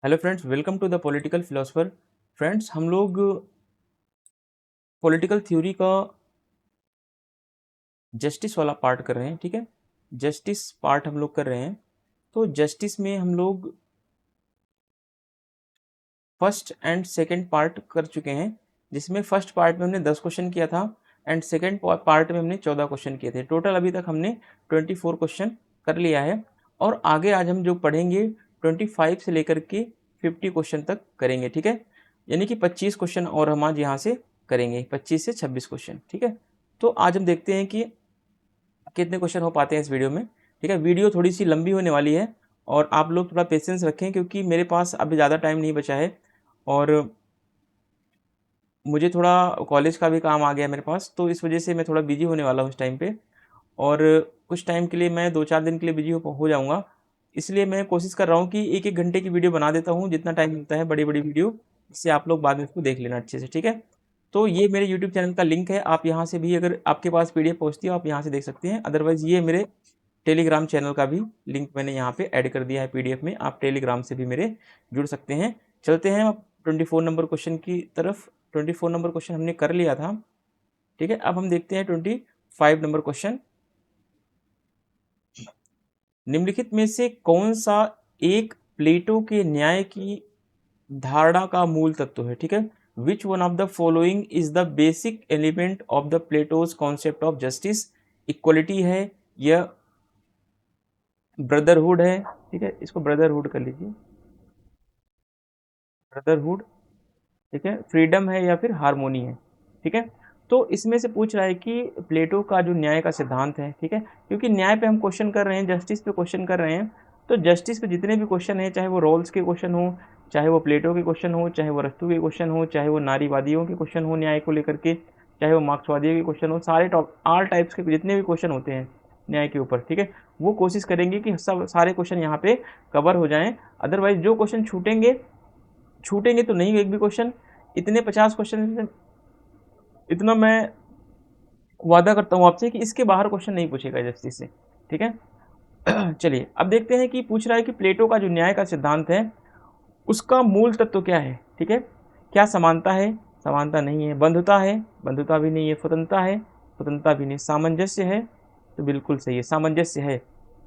Hello friends, welcome to the political philosopher. Friends, हम लोग political theory का justice वाला पार्ट कर रहे हैं। ठीक है, जस्टिस पार्ट हम लोग कर रहे हैं। तो जस्टिस में हम लोग फर्स्ट एंड सेकंड पार्ट कर चुके हैं, जिसमें फर्स्ट पार्ट में हमने 10 क्वेश्चन किया था एंड सेकंड पार्ट में हमने 14 क्वेश्चन किए थे। टोटल अभी तक हमने 24 क्वेश्चन कर लिया है और आगे आज हम जो पढ़ेंगे 25 से लेकर के 50 क्वेश्चन तक करेंगे। ठीक है, यानी कि 25 क्वेश्चन और हम आज यहाँ से करेंगे, 25 से 26 क्वेश्चन। ठीक है, तो आज हम देखते हैं कि कितने क्वेश्चन हो पाते हैं इस वीडियो में। ठीक है, वीडियो थोड़ी सी लंबी होने वाली है और आप लोग थोड़ा पेशेंस रखें, क्योंकि मेरे पास अभी ज़्यादा टाइम नहीं बचा है और मुझे थोड़ा कॉलेज का भी काम आ गया मेरे पास, तो इस वजह से मैं थोड़ा बिजी होने वाला हूँ इस टाइम पे। और कुछ टाइम के लिए मैं 2-4 दिन के लिए बिजी हो जाऊँगा। इसलिए मैं कोशिश कर रहा हूँ कि 1-1 घंटे की वीडियो बना देता हूँ, जितना टाइम मिलता है बड़ी बड़ी वीडियो, इससे आप लोग बाद में इसको देख लेना अच्छे से। ठीक है, तो ये मेरे यूट्यूब चैनल का लिंक है, आप यहाँ से भी, अगर आपके पास पीडीएफ पहुँचती है आप यहाँ से देख सकते हैं। अदरवाइज़ ये मेरे टेलीग्राम चैनल का भी लिंक मैंने यहाँ पे ऐड कर दिया है पीडीएफ में, आप टेलीग्राम से भी मेरे जुड़ सकते हैं। चलते हैं अब 24 नंबर क्वेश्चन की तरफ। 24 नंबर क्वेश्चन हमने कर लिया था। ठीक है, अब हम देखते हैं 25 नंबर क्वेश्चन। निम्नलिखित में से कौन सा एक प्लेटो के न्याय की धारणा का मूल तत्व है? ठीक है, which one of the following is the basic element of the Plato's concept of justice? Equality है या ब्रदरहुड है? ठीक है, इसको ब्रदरहुड कर लीजिए, ब्रदरहुड। ठीक है, फ्रीडम है या फिर हार्मोनी है? ठीक है, तो इसमें से पूछ रहा है कि प्लेटो का जो न्याय का सिद्धांत है। ठीक है, क्योंकि न्याय पे हम क्वेश्चन कर रहे हैं, जस्टिस पे क्वेश्चन कर रहे हैं, तो जस्टिस पे जितने भी क्वेश्चन हैं, चाहे वो रोल्स के क्वेश्चन हो, चाहे वो प्लेटो के क्वेश्चन हो, चाहे वो अरस्तू के क्वेश्चन हो, चाहे वो नारीवादियों के क्वेश्चन हो न्याय को लेकर के, चाहे वो मार्क्सवादियों के क्वेश्चन हो, सारे ऑल टाइप्स के जितने भी क्वेश्चन होते हैं न्याय के ऊपर, ठीक है, वो कोशिश करेंगे कि सब सारे क्वेश्चन यहाँ पे कवर हो जाएं। अदरवाइज जो क्वेश्चन छूटेंगे, छूटेंगे तो नहीं एक भी क्वेश्चन, इतने 50 क्वेश्चन, इतना मैं वादा करता हूँ आपसे कि इसके बाहर क्वेश्चन नहीं पूछेगा जस्टिस से। ठीक है, चलिए अब देखते हैं कि पूछ रहा है कि प्लेटो का जो न्याय का सिद्धांत है उसका मूल तत्व क्या है। ठीक है, क्या समानता है? समानता नहीं है। बंधुता है? बंधुता भी नहीं है। स्वतंत्रता है? स्वतंत्रता भी नहीं। सामंजस्य है? तो बिल्कुल सही है, सामंजस्य है।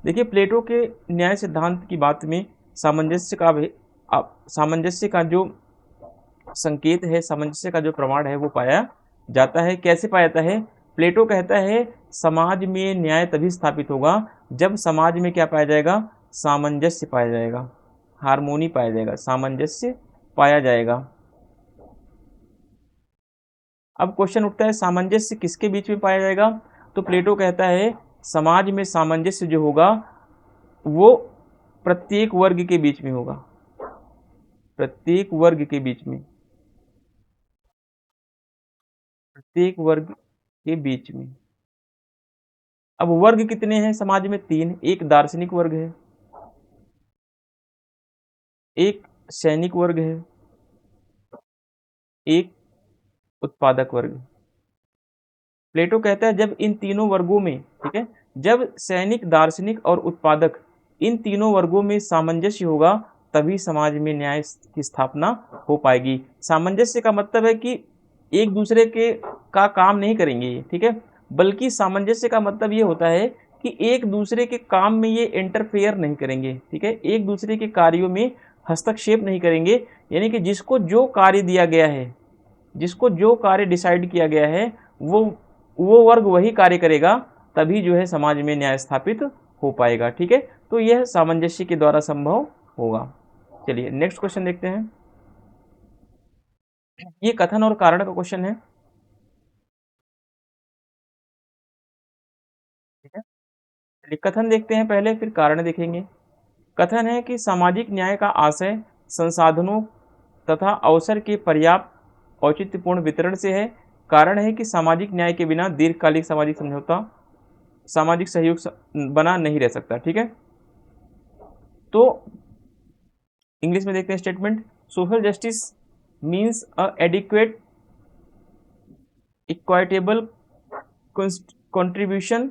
देखिए, प्लेटो के न्याय सिद्धांत की बात में सामंजस्य का भी, सामंजस्य का जो संकेत है, सामंजस्य का जो प्रमाण है वो पाया जाता है। कैसे पाया जाता है? प्लेटो कहता है समाज में न्याय तभी स्थापित होगा जब समाज में क्या पाया जाएगा? सामंजस्य पाया जाएगा, हार्मोनी पाया जाएगा, सामंजस्य पाया जाएगा। अब क्वेश्चन उठता है सामंजस्य किसके बीच में पाया जाएगा? तो प्लेटो कहता है समाज में सामंजस्य जो होगा वो प्रत्येक वर्ग के बीच में होगा, प्रत्येक वर्ग के बीच में, प्रत्येक वर्ग के बीच में। अब वर्ग कितने हैं समाज में? 3। एक दार्शनिक वर्ग है, एक सैनिक वर्ग है, एक उत्पादक वर्ग। प्लेटो कहता है जब इन तीनों वर्गों में, ठीक है, जब सैनिक, दार्शनिक और उत्पादक, इन तीनों वर्गों में सामंजस्य होगा तभी समाज में न्याय की स्थापना हो पाएगी। सामंजस्य का मतलब है कि एक दूसरे के का काम नहीं करेंगे ये, ठीक है, बल्कि सामंजस्य का मतलब ये होता है कि एक दूसरे के काम में ये इंटरफेयर नहीं करेंगे। ठीक है, एक दूसरे के कार्यों में हस्तक्षेप नहीं करेंगे, यानी कि जिसको जो कार्य दिया गया है, जिसको जो कार्य डिसाइड किया गया है, वो वर्ग वही कार्य करेगा, तभी जो है समाज में न्याय स्थापित हो पाएगा। ठीक है, तो यह सामंजस्य के द्वारा संभव होगा। चलिए नेक्स्ट क्वेश्चन देखते हैं। ये कथन और कारण का क्वेश्चन है। ठीक है, चलिए कथन देखते हैं पहले, फिर कारण देखेंगे। कथन है कि सामाजिक न्याय का आशय संसाधनों तथा अवसर के पर्याप्त औचित्यपूर्ण वितरण से है। कारण है कि सामाजिक न्याय के बिना दीर्घकालिक सामाजिक समझौता, सामाजिक सहयोग बना नहीं रह सकता। ठीक है, तो इंग्लिश में देखते हैं statement. Social justice means a adequate, equitable contribution,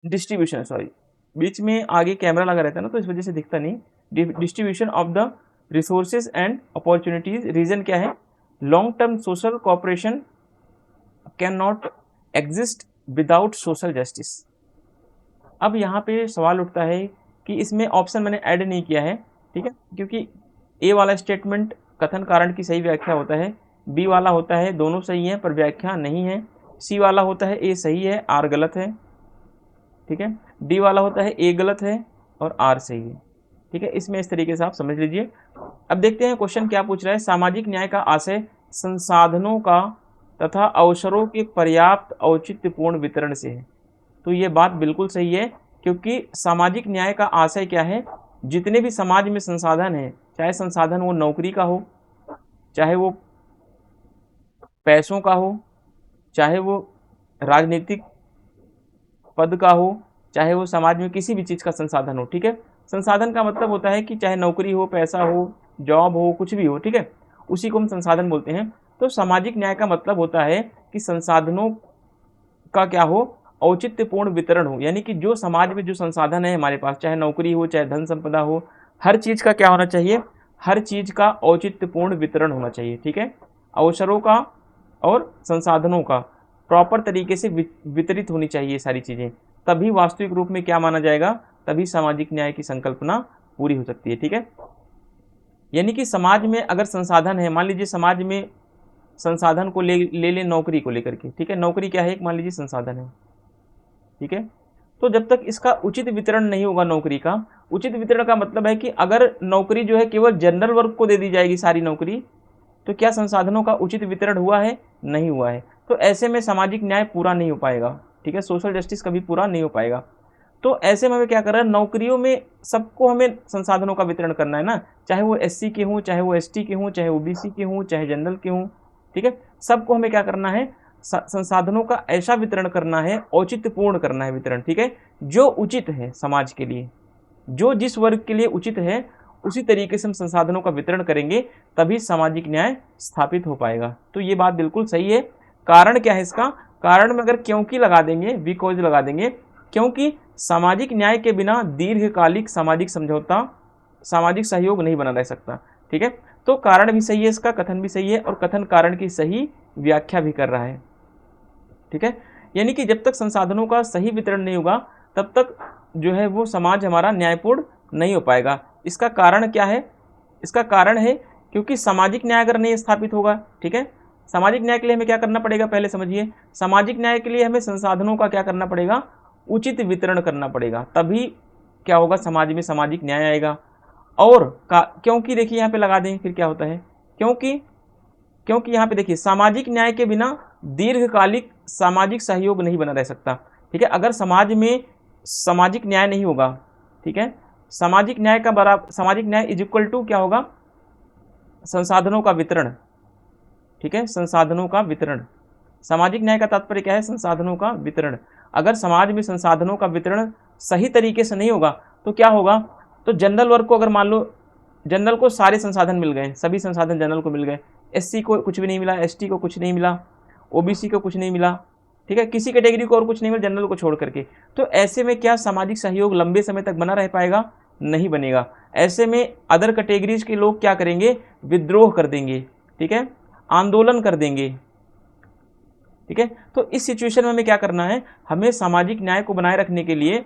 distribution, sorry, बीच में आगे कैमरा लगा रहता है ना, तो इस वजह से दिखता नहीं। Distribution of the resources and opportunities. Reason क्या है? Long term social cooperation cannot exist without social justice. अब यहाँ पे सवाल उठता है कि इसमें ऑप्शन मैंने ऐड नहीं किया है, ठीक है, क्योंकि ए वाला स्टेटमेंट कथन कारण की सही व्याख्या होता है, बी वाला होता है दोनों सही है पर व्याख्या नहीं है, सी वाला होता है ए सही है आर गलत है, ठीक है, डी वाला होता है ए गलत है और आर सही है, ठीक है। इसमें इस तरीके से आप समझ लीजिए। अब देखते हैं क्वेश्चन क्या पूछ रहा है। सामाजिक न्याय का आशय संसाधनों का तथा अवसरों के पर्याप्त औचित्यपूर्ण वितरण से है। तो ये बात बिल्कुल सही है, क्योंकि सामाजिक न्याय का आशय क्या है? जितने भी समाज में संसाधन है, चाहे संसाधन वो नौकरी का हो, चाहे वो पैसों का हो, चाहे वो राजनीतिक पद का हो, चाहे वो समाज में किसी भी चीज़ का संसाधन हो, ठीक है। संसाधन का मतलब होता है कि चाहे नौकरी हो, पैसा हो, जॉब हो, कुछ भी हो, ठीक है, उसी को हम संसाधन बोलते हैं। तो सामाजिक न्याय का मतलब होता है कि संसाधनों का क्या हो? औचित्यपूर्ण वितरण हो, यानी कि जो समाज में जो संसाधन है हमारे पास, चाहे नौकरी हो, चाहे धन संपदा हो, हर चीज़ का क्या होना चाहिए? हर चीज़ का औचित्यपूर्ण वितरण होना चाहिए, ठीक है। अवसरों का और संसाधनों का प्रॉपर तरीके से वितरित होनी चाहिए सारी चीज़ें, तभी वास्तविक रूप में क्या माना जाएगा? तभी सामाजिक न्याय की संकल्पना पूरी हो सकती है, ठीक है। यानी कि समाज में अगर संसाधन है, मान लीजिए समाज में संसाधन को ले ले नौकरी को लेकर के, ठीक है, नौकरी क्या है? एक मान लीजिए संसाधन है, ठीक है। तो जब तक इसका उचित वितरण नहीं होगा नौकरी का, उचित वितरण का मतलब है कि अगर नौकरी जो है केवल जनरल वर्ग को दे दी जाएगी सारी नौकरी, तो क्या संसाधनों का उचित वितरण हुआ है? नहीं हुआ है। तो ऐसे में सामाजिक न्याय पूरा नहीं हो पाएगा, ठीक है, सोशल जस्टिस कभी पूरा नहीं हो पाएगा। तो ऐसे में हमें क्या करना है? नौकरियों में सबको हमें संसाधनों का वितरण करना है ना, चाहे वो एससी के हों, चाहे वो एसटी के हों, चाहे ओबीसी के हों, चाहे जनरल के हों, ठीक है, सबको हमें क्या करना है? संसाधनों का ऐसा वितरण करना है, औचित्यपूर्ण करना है वितरण, ठीक है, जो उचित है समाज के लिए, जो जिस वर्ग के लिए उचित है उसी तरीके से हम संसाधनों का वितरण करेंगे, तभी सामाजिक न्याय स्थापित हो पाएगा। तो ये बात बिल्कुल सही है। कारण क्या है इसका? कारण में अगर क्योंकि लगा देंगे, बिकॉज लगा देंगे, क्योंकि सामाजिक न्याय के बिना दीर्घकालिक सामाजिक समझौता, सामाजिक सहयोग नहीं बना रह सकता, ठीक है। तो कारण भी सही है इसका, कथन भी सही है, और कथन कारण की सही व्याख्या भी कर रहा है, ठीक है। यानी कि जब तक संसाधनों का सही वितरण नहीं होगा तब तक जो है वो समाज हमारा न्यायपूर्ण नहीं हो पाएगा। इसका कारण क्या है? इसका कारण है क्योंकि सामाजिक न्याय अगर नहीं स्थापित होगा, ठीक है, सामाजिक न्याय के लिए हमें क्या करना पड़ेगा? पहले समझिए, सामाजिक न्याय के लिए हमें संसाधनों का क्या करना पड़ेगा? उचित वितरण करना पड़ेगा, तभी क्या होगा? समाज में सामाजिक न्याय आएगा। और क्योंकि देखिए यहाँ पे लगा दें, फिर क्या होता है? क्योंकि क्योंकि यहाँ पे देखिए सामाजिक न्याय के बिना दीर्घकालिक सामाजिक सहयोग नहीं बना रह सकता, ठीक है। अगर समाज में सामाजिक न्याय नहीं होगा, ठीक है, सामाजिक न्याय का बराबर, सामाजिक न्याय इज इक्वल टू क्या होगा? संसाधनों का वितरण, ठीक है, संसाधनों का वितरण। सामाजिक न्याय का तात्पर्य क्या है? संसाधनों का वितरण। अगर समाज में संसाधनों का वितरण सही तरीके से नहीं होगा तो क्या होगा? तो जनरल वर्ग को अगर मान लो जनरल को सारे संसाधन मिल गए, सभी संसाधन जनरल को मिल गए, एससी को कुछ भी नहीं मिला, एसटी को कुछ नहीं मिला, ओबीसी को कुछ नहीं मिला, ठीक है, किसी कैटेगरी को और कुछ नहीं मिला जनरल को छोड़ करके, तो ऐसे में क्या सामाजिक सहयोग लंबे समय तक बना रह पाएगा? नहीं बनेगा। ऐसे में अदर कैटेगरीज के लोग क्या करेंगे? विद्रोह कर देंगे, ठीक है, आंदोलन कर देंगे, ठीक है। तो इस सिचुएशन में हमें क्या करना है? हमें सामाजिक न्याय को बनाए रखने के लिए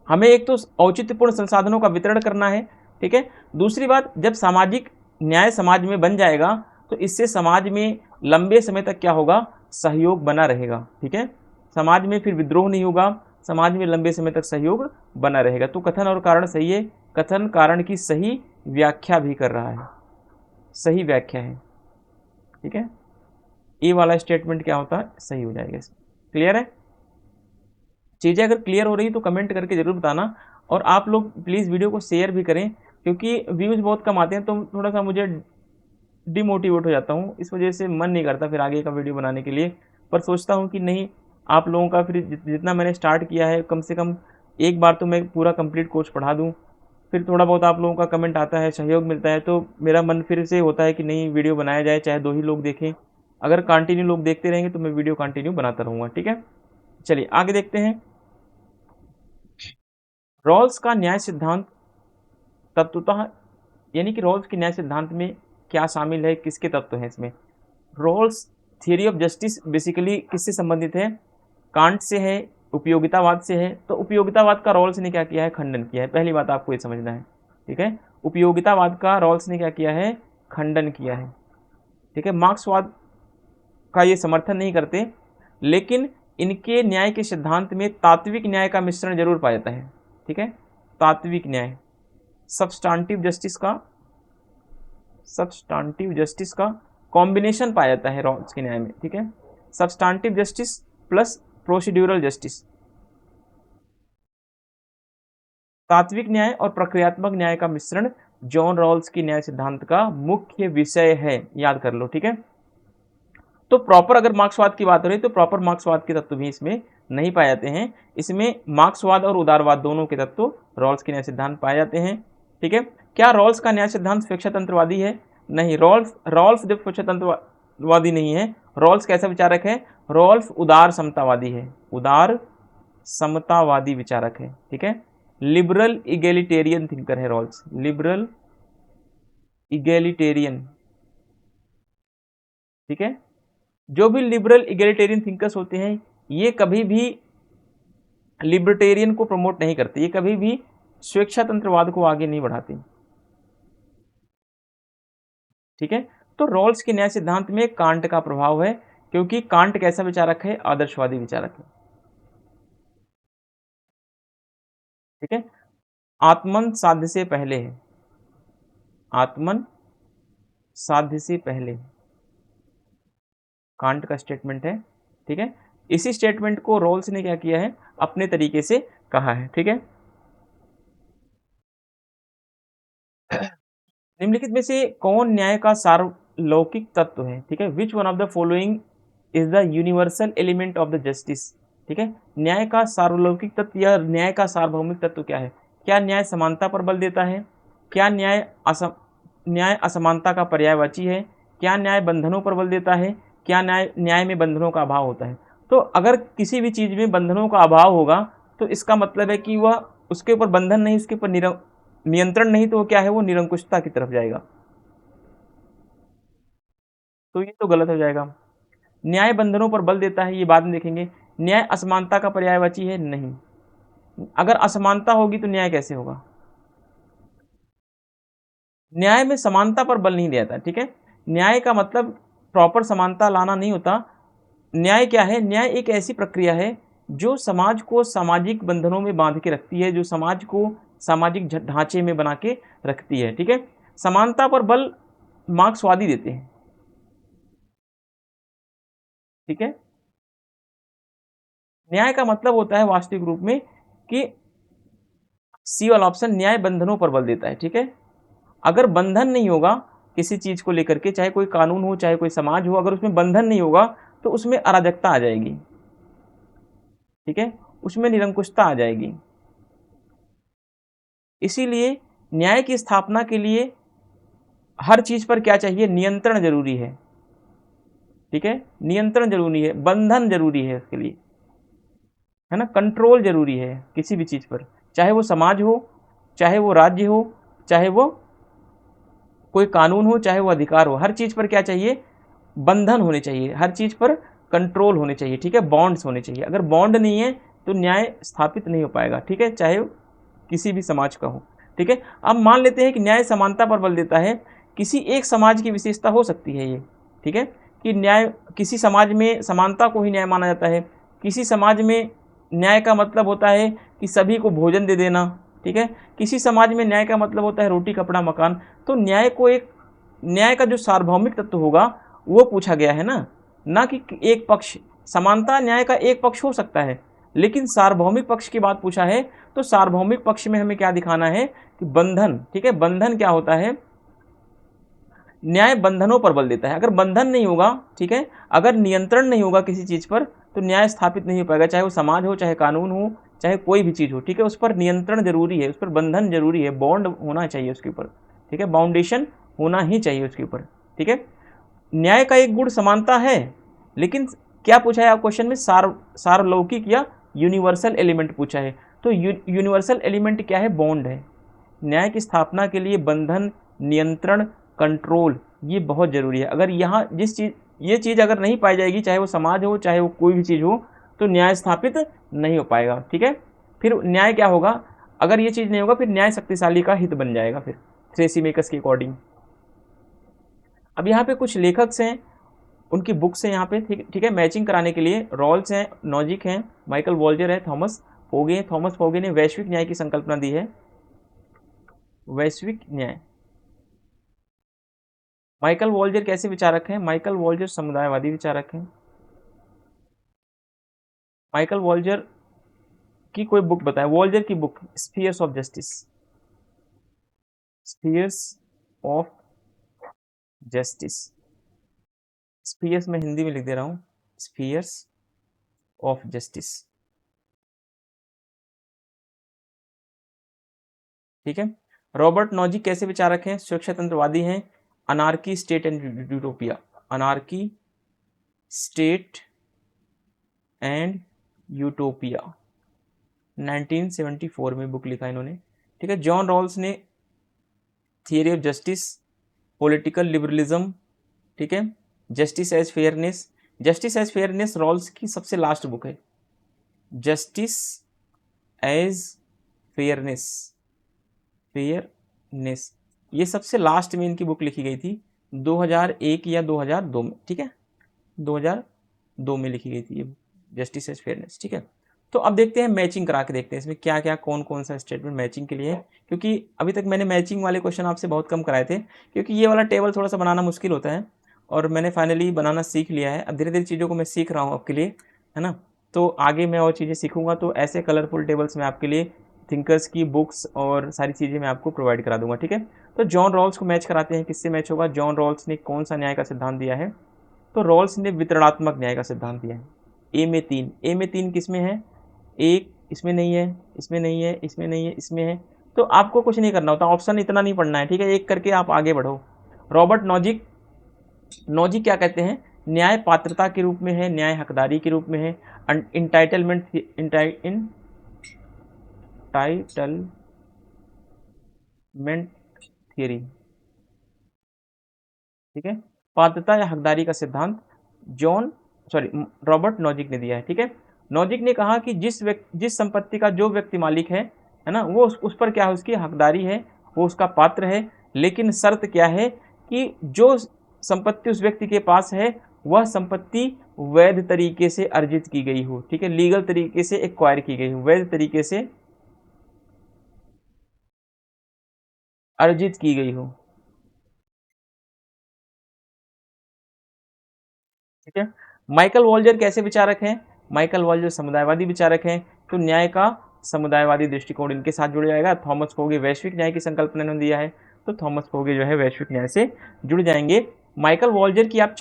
हमें एक तो औचित्यपूर्ण संसाधनों का वितरण करना है, ठीक है। दूसरी बात, जब सामाजिक न्याय समाज में बन जाएगा तो इससे समाज में लंबे समय तक क्या होगा? सहयोग बना रहेगा, ठीक है, समाज में फिर विद्रोह नहीं होगा, समाज में लंबे समय तक सहयोग बना रहेगा। तो कथन और कारण सही है, कथन कारण की सही व्याख्या भी कर रहा है, सही व्याख्या है, ठीक है। ए वाला स्टेटमेंट क्या होता है? सही हो जाएगा। क्लियर है? चीज़ें अगर क्लियर हो रही तो कमेंट करके ज़रूर बताना, और आप लोग प्लीज़ वीडियो को शेयर भी करें, क्योंकि व्यूज़ बहुत कम आते हैं तो थोड़ा सा मुझे डिमोटिवेट हो जाता हूँ, इस वजह से मन नहीं करता फिर आगे का वीडियो बनाने के लिए। पर सोचता हूँ कि नहीं, आप लोगों का फिर जितना मैंने स्टार्ट किया है कम से कम एक बार तो मैं पूरा कंप्लीट कोर्स पढ़ा दूँ, फिर थोड़ा बहुत आप लोगों का कमेंट आता है, सहयोग मिलता है, तो मेरा मन फिर से होता है कि नहीं, वीडियो बनाया जाए, चाहे 2 ही लोग देखें। अगर कंटिन्यू लोग देखते रहेंगे तो मैं वीडियो कंटिन्यू बनाता रहूँगा, ठीक है। चलिए आगे देखते हैं। रॉल्स का न्याय सिद्धांत तत्वतः, यानी कि रॉल्स के न्याय सिद्धांत में क्या शामिल है, किसके तत्व हैं इसमें। Rawls theory of justice basically किससे संबंधित है, कांट से है, उपयोगितावाद से है। तो उपयोगितावाद का रॉल्स ने क्या किया है, खंडन किया है। पहली बात आपको ये समझना है, ठीक है। उपयोगितावाद का रॉल्स ने क्या किया है, खंडन किया है, ठीक है। मार्क्सवाद का ये समर्थन नहीं करते, लेकिन इनके न्याय के सिद्धांत में तात्विक न्याय का मिश्रण जरूर पाया जाता है, ठीक है। तात्विक न्याय, सब्सटांटिव जस्टिस का कॉम्बिनेशन पाया जाता है रॉल्स के न्याय में, ठीक है। Substantive justice plus procedural justice, तात्विक न्याय और प्रक्रियात्मक न्याय का मिश्रण जॉन रॉल्स की न्याय सिद्धांत का मुख्य विषय है, याद कर लो, ठीक है। तो प्रॉपर अगर मार्क्सवाद की बात हो रही तो प्रॉपर मार्क्सवाद के तत्व भी इसमें नहीं पाए जाते हैं। इसमें मार्क्सवाद और उदारवाद दोनों के तत्व रॉल्स के न्याय सिद्धांत पाए जाते हैं, ठीक है। क्या रॉल्स का न्याय सिद्धांत स्वेच्छातंत्रवादी है, नहीं। रॉल्फ जब स्वेच्छातंत्रवादी नहीं है, रॉल्स कैसा विचारक है, रॉल्फ उदार समतावादी है, उदार समतावादी विचारक है, ठीक है। लिबरल इगेलिटेरियन थिंकर है रॉल्स, लिबरल इगेलिटेरियन, ठीक है। जो भी लिबरल इगेलिटेरियन थिंकर्स होते हैं ये कभी भी लिबर्टेरियन को प्रमोट नहीं करते, ये कभी भी स्वेच्छातंत्रवाद को आगे नहीं बढ़ाते, ठीक है। तो रॉल्स के न्याय सिद्धांत में कांट का प्रभाव है, क्योंकि कांट कैसा विचारक है, आदर्शवादी विचारक है, ठीक है। आत्मन साध्य से पहले है, आत्मन साध्य से पहले कांट का स्टेटमेंट है, ठीक है। इसी स्टेटमेंट को रॉल्स ने क्या किया है, अपने तरीके से कहा है, ठीक है। निम्नलिखित में से कौन न्याय का सार्वलौकिक तत्व है, ठीक है। Which one of the following is the universal element of the justice, ठीक है। न्याय का सार्वलौकिक तत्व या न्याय का सार्वभौमिक तत्व क्या है। क्या न्याय समानता पर बल देता है, क्या न्याय असमानता का पर्यायवाची है, क्या न्याय बंधनों पर बल देता है, क्या न्याय में बंधनों का अभाव होता है। तो अगर किसी भी चीज में बंधनों का अभाव होगा तो इसका मतलब है कि वह उसके ऊपर बंधन नहीं, उसके ऊपर नियंत्रण नहीं, तो वो क्या है, वो निरंकुशता की तरफ जाएगा, तो ये तो गलत हो जाएगा। न्याय बंधनों पर बल देता है, ये बाद में देखेंगे। न्याय असमानता का पर्यायवाची है, नहीं। अगर असमानता होगी तो न्याय कैसे होगा, न्याय में समानता पर बल नहीं दिया जाता, ठीक है। न्याय का मतलब प्रॉपर समानता लाना नहीं होता। न्याय क्या है, न्याय एक ऐसी प्रक्रिया है जो समाज को सामाजिक बंधनों में बांध के रखती है, जो समाज को सामाजिक ढांचे में बना के रखती है, ठीक है। समानता पर बल मार्क्सवादी देते हैं, ठीक है। न्याय का मतलब होता है वास्तविक रूप में कि सी वाला ऑप्शन, न्याय बंधनों पर बल देता है, ठीक है। अगर बंधन नहीं होगा किसी चीज को लेकर के, चाहे कोई कानून हो चाहे कोई समाज हो, अगर उसमें बंधन नहीं होगा तो उसमें अराजकता आ जाएगी, ठीक है, उसमें निरंकुशता आ जाएगी। इसीलिए न्याय की स्थापना के लिए हर चीज पर क्या चाहिए, नियंत्रण जरूरी है, ठीक है। नियंत्रण जरूरी है, बंधन जरूरी है उसके लिए, है ना। कंट्रोल जरूरी है किसी भी चीज पर, चाहे वो समाज हो, चाहे वो राज्य हो, चाहे वो कोई कानून हो, चाहे वो अधिकार हो, हर चीज पर क्या चाहिए, बंधन होने चाहिए, हर चीज पर कंट्रोल होने चाहिए, ठीक है। बॉन्ड्स होने चाहिए। अगर बॉन्ड नहीं है तो न्याय स्थापित नहीं हो पाएगा, ठीक है, चाहे किसी भी समाज का हो, ठीक है। अब मान लेते हैं कि न्याय समानता पर बल देता है, किसी एक समाज की विशेषता हो सकती है ये, ठीक है, कि न्याय किसी समाज में समानता को ही न्याय माना जाता है। किसी समाज में न्याय का मतलब होता है कि सभी को भोजन दे देना, ठीक है। किसी समाज में न्याय का मतलब होता है रोटी कपड़ा मकान। तो न्याय का जो सार्वभौमिक तत्व होगा वो पूछा गया है ना कि एक पक्ष। समानता न्याय का एक पक्ष हो सकता है, लेकिन सार्वभौमिक पक्ष की बात पूछा है तो सार्वभौमिक पक्ष में हमें क्या दिखाना है कि बंधन, ठीक है। बंधन क्या होता है, न्याय बंधनों पर बल देता है। अगर बंधन नहीं होगा, ठीक है, अगर नियंत्रण नहीं होगा किसी चीज पर तो न्याय स्थापित नहीं हो पाएगा, चाहे वो समाज हो, चाहे कानून हो, चाहे कोई भी चीज हो, ठीक है। उस पर नियंत्रण जरूरी है, उस पर बंधन जरूरी है, बॉन्ड होना चाहिए उसके ऊपर, ठीक है, बाउंडेशन होना ही चाहिए उसके ऊपर, ठीक है। न्याय का एक गुण समानता है, लेकिन क्या पूछा है आप क्वेश्चन में, सार्वलौकिक या यूनिवर्सल एलिमेंट पूछा है। तो यूनिवर्सल एलिमेंट क्या है, बॉन्ड है, न्याय की स्थापना के लिए बंधन, नियंत्रण, कंट्रोल ये बहुत जरूरी है। अगर यहाँ ये चीज़ अगर नहीं पाई जाएगी, चाहे वो समाज हो चाहे वो कोई भी चीज़ हो, तो न्याय स्थापित नहीं हो पाएगा। ठीक है, फिर न्याय क्या होगा, अगर ये चीज़ नहीं होगा फिर न्याय शक्तिशाली का हित बन जाएगा, फिर थ्रेसीमेकस के अकॉर्डिंग। अब यहाँ पे कुछ लेखक हैं, उनकी बुक्स हैं यहाँ पे, ठीक है, मैचिंग कराने के लिए। रॉल्स हैं, नॉजिक हैं, माइकल वॉल्जर है, थॉमस फोगे ने वैश्विक न्याय की संकल्पना दी है, वैश्विक न्याय। माइकल वॉल्जर कैसे विचारक हैं, माइकल वॉल्जर समुदायवादी विचारक हैं। माइकल वॉल्जर की कोई बुक बताएं, वॉल्जर की book spheres of justice, spheres of justice, spheres मैं हिंदी में लिख दे रहा हूं, स्फीयर्स ऑफ जस्टिस। ठीक है, रॉबर्ट नॉजिक कैसे विचारक हैं, स्वेच्छातंत्रवादी हैं, anarchy state and utopia, anarchy state and utopia 1974 में बुक लिखा इन्होंने। ठीक है, जॉन रॉल्स ने theory of justice, political liberalism, ठीक है, justice as fairness. Justice as fairness Rawls की सबसे लास्ट बुक है, जस्टिस एज फेयरनेस, फेयरनेस ये सबसे लास्ट में इनकी बुक लिखी गई थी 2001 या 2002 में। ठीक है, 2002 में लिखी गई थी ये जस्टिस एज फेयरनेस। ठीक है, तो अब देखते हैं, मैचिंग करा के देखते हैं इसमें क्या क्या कौन कौन सा स्टेटमेंट मैचिंग के लिए है, क्योंकि अभी तक मैंने मैचिंग वाले क्वेश्चन आपसे बहुत कम कराए थे, क्योंकि ये वाला टेबल थोड़ा सा बनाना मुश्किल होता है और मैंने फाइनली बनाना सीख लिया है। अब धीरे धीरे चीज़ों को मैं सीख रहा हूँ आपके लिए, है ना, तो आगे मैं और चीज़ें सीखूंगा, तो ऐसे कलरफुल टेबल्स मैं आपके लिए थिंकर्स की बुक्स और सारी चीज़ें मैं आपको प्रोवाइड करा दूंगा। ठीक है, तो जॉन रॉल्स को मैच कराते हैं, किससे मैच होगा, जॉन रॉल्स ने कौन सा न्याय का सिद्धांत दिया है, तो रॉल्स ने वितरणात्मक न्याय का सिद्धांत दिया है। ए में तीन किस में है, एक इसमें नहीं है, इसमें नहीं है, इसमें नहीं है, इसमें है, तो आपको कुछ नहीं करना होता, ऑप्शन इतना नहीं पढ़ना है। ठीक है, एक करके आप आगे बढ़ो। रॉबर्ट नॉजिक क्या कहते हैं, न्याय पात्रता के रूप में है, न्याय हकदारी के रूप में है, इंटाइटलमेंट थियरी। ठीक है, पात्रता या हकदारी का सिद्धांत रॉबर्ट नॉजिक ने दिया है। ठीक है, नॉजिक ने कहा कि जिस संपत्ति का जो व्यक्ति मालिक है ना, वो उस पर क्या है, उसकी हकदारी है, वो उसका पात्र है, लेकिन शर्त क्या है कि जो संपत्ति उस व्यक्ति के पास है वह संपत्ति वैध तरीके से अर्जित की गई हो। ठीक है, लीगल तरीके से एक्वायर की गई हो, वैध तरीके से अर्जित की गई हो। ठीक है, माइकल वॉल्जर कैसे विचारक हैं, माइकल वॉल्जर समुदायवादी विचारक हैं, तो न्याय का समुदायवादी दृष्टिकोण इनके साथ जुड़ जाएगा। थॉमस फोगे वैश्विक न्याय की संकल्पना ने दिया है, तो थॉमस फोगे जो है वैश्विक न्याय से जुड़ जाएंगे। माइकल वॉल्जर की आप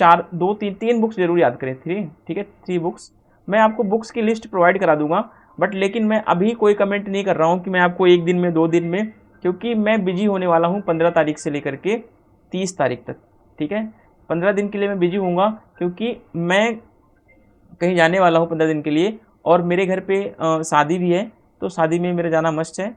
तीन बुक्स जरूर याद करें, ठीक है, 3 बुक्स। मैं आपको बुक्स की लिस्ट प्रोवाइड करा दूंगा, बट लेकिन मैं अभी कोई कमेंट नहीं कर रहा हूँ कि मैं आपको 1 दिन में 2 दिन में, क्योंकि मैं बिजी होने वाला हूँ 15 तारीख से लेकर के 30 तारीख तक। ठीक है, 15 दिन के लिए मैं बिजी हूँगा, क्योंकि मैं कहीं जाने वाला हूँ 15 दिन के लिए, और मेरे घर पे शादी भी है, तो शादी में मेरा जाना मस्ट है,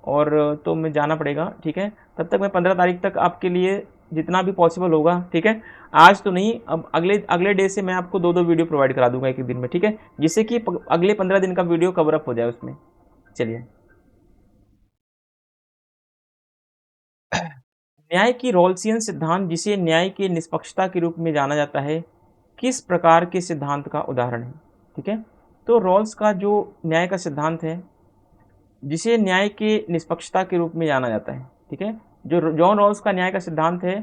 और तो मैं जाना पड़ेगा। ठीक है, तब तक मैं 15 तारीख तक आपके लिए जितना भी पॉसिबल होगा, ठीक है, आज तो नहीं, अब अगले डे से मैं आपको 2 वीडियो प्रोवाइड करा दूंगा एक दिन में। ठीक है, जिससे कि अगले 15 दिन का वीडियो कवर अप हो जाए उसमें। चलिए, न्याय की रॉल्सियन सिद्धांत, जिसे न्याय के निष्पक्षता के रूप में जाना जाता है, किस प्रकार के सिद्धांत का उदाहरण है। ठीक है, तो रॉल्स का जो न्याय का सिद्धांत है, जिसे न्याय के निष्पक्षता के रूप में जाना जाता है, ठीक है, जो जॉन रॉल्स का न्याय का सिद्धांत है,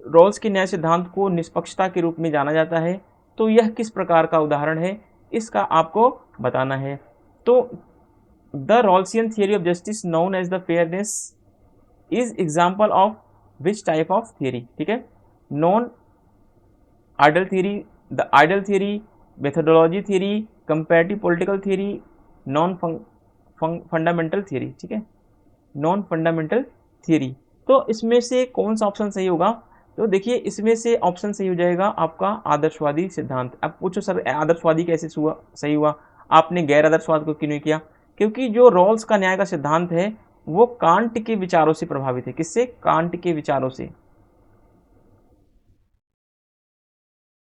रॉल्स के न्याय सिद्धांत को निष्पक्षता के रूप में जाना जाता है, तो यह किस प्रकार का उदाहरण है, इसका आपको बताना है। तो the Rawlsian theory of justice known as the fairness is example of which type of theory. ठीक है, non ideal theory, the ideal theory, methodology theory, comparative political theory, non fundamental theory. ठीक है, नॉन फंडामेंटल थियरी, तो इसमें से कौन सा option सही होगा, तो देखिए इसमें से ऑप्शन सही हो जाएगा आपका आदर्शवादी सिद्धांत। अब पूछो सर आदर्शवादी कैसे सही हुआ, आपने गैर आदर्शवाद को क्यों नहीं किया, क्योंकि जो रॉल्स का न्याय का सिद्धांत है वो कांट के विचारों से प्रभावित है। किससे? कांट के विचारों से।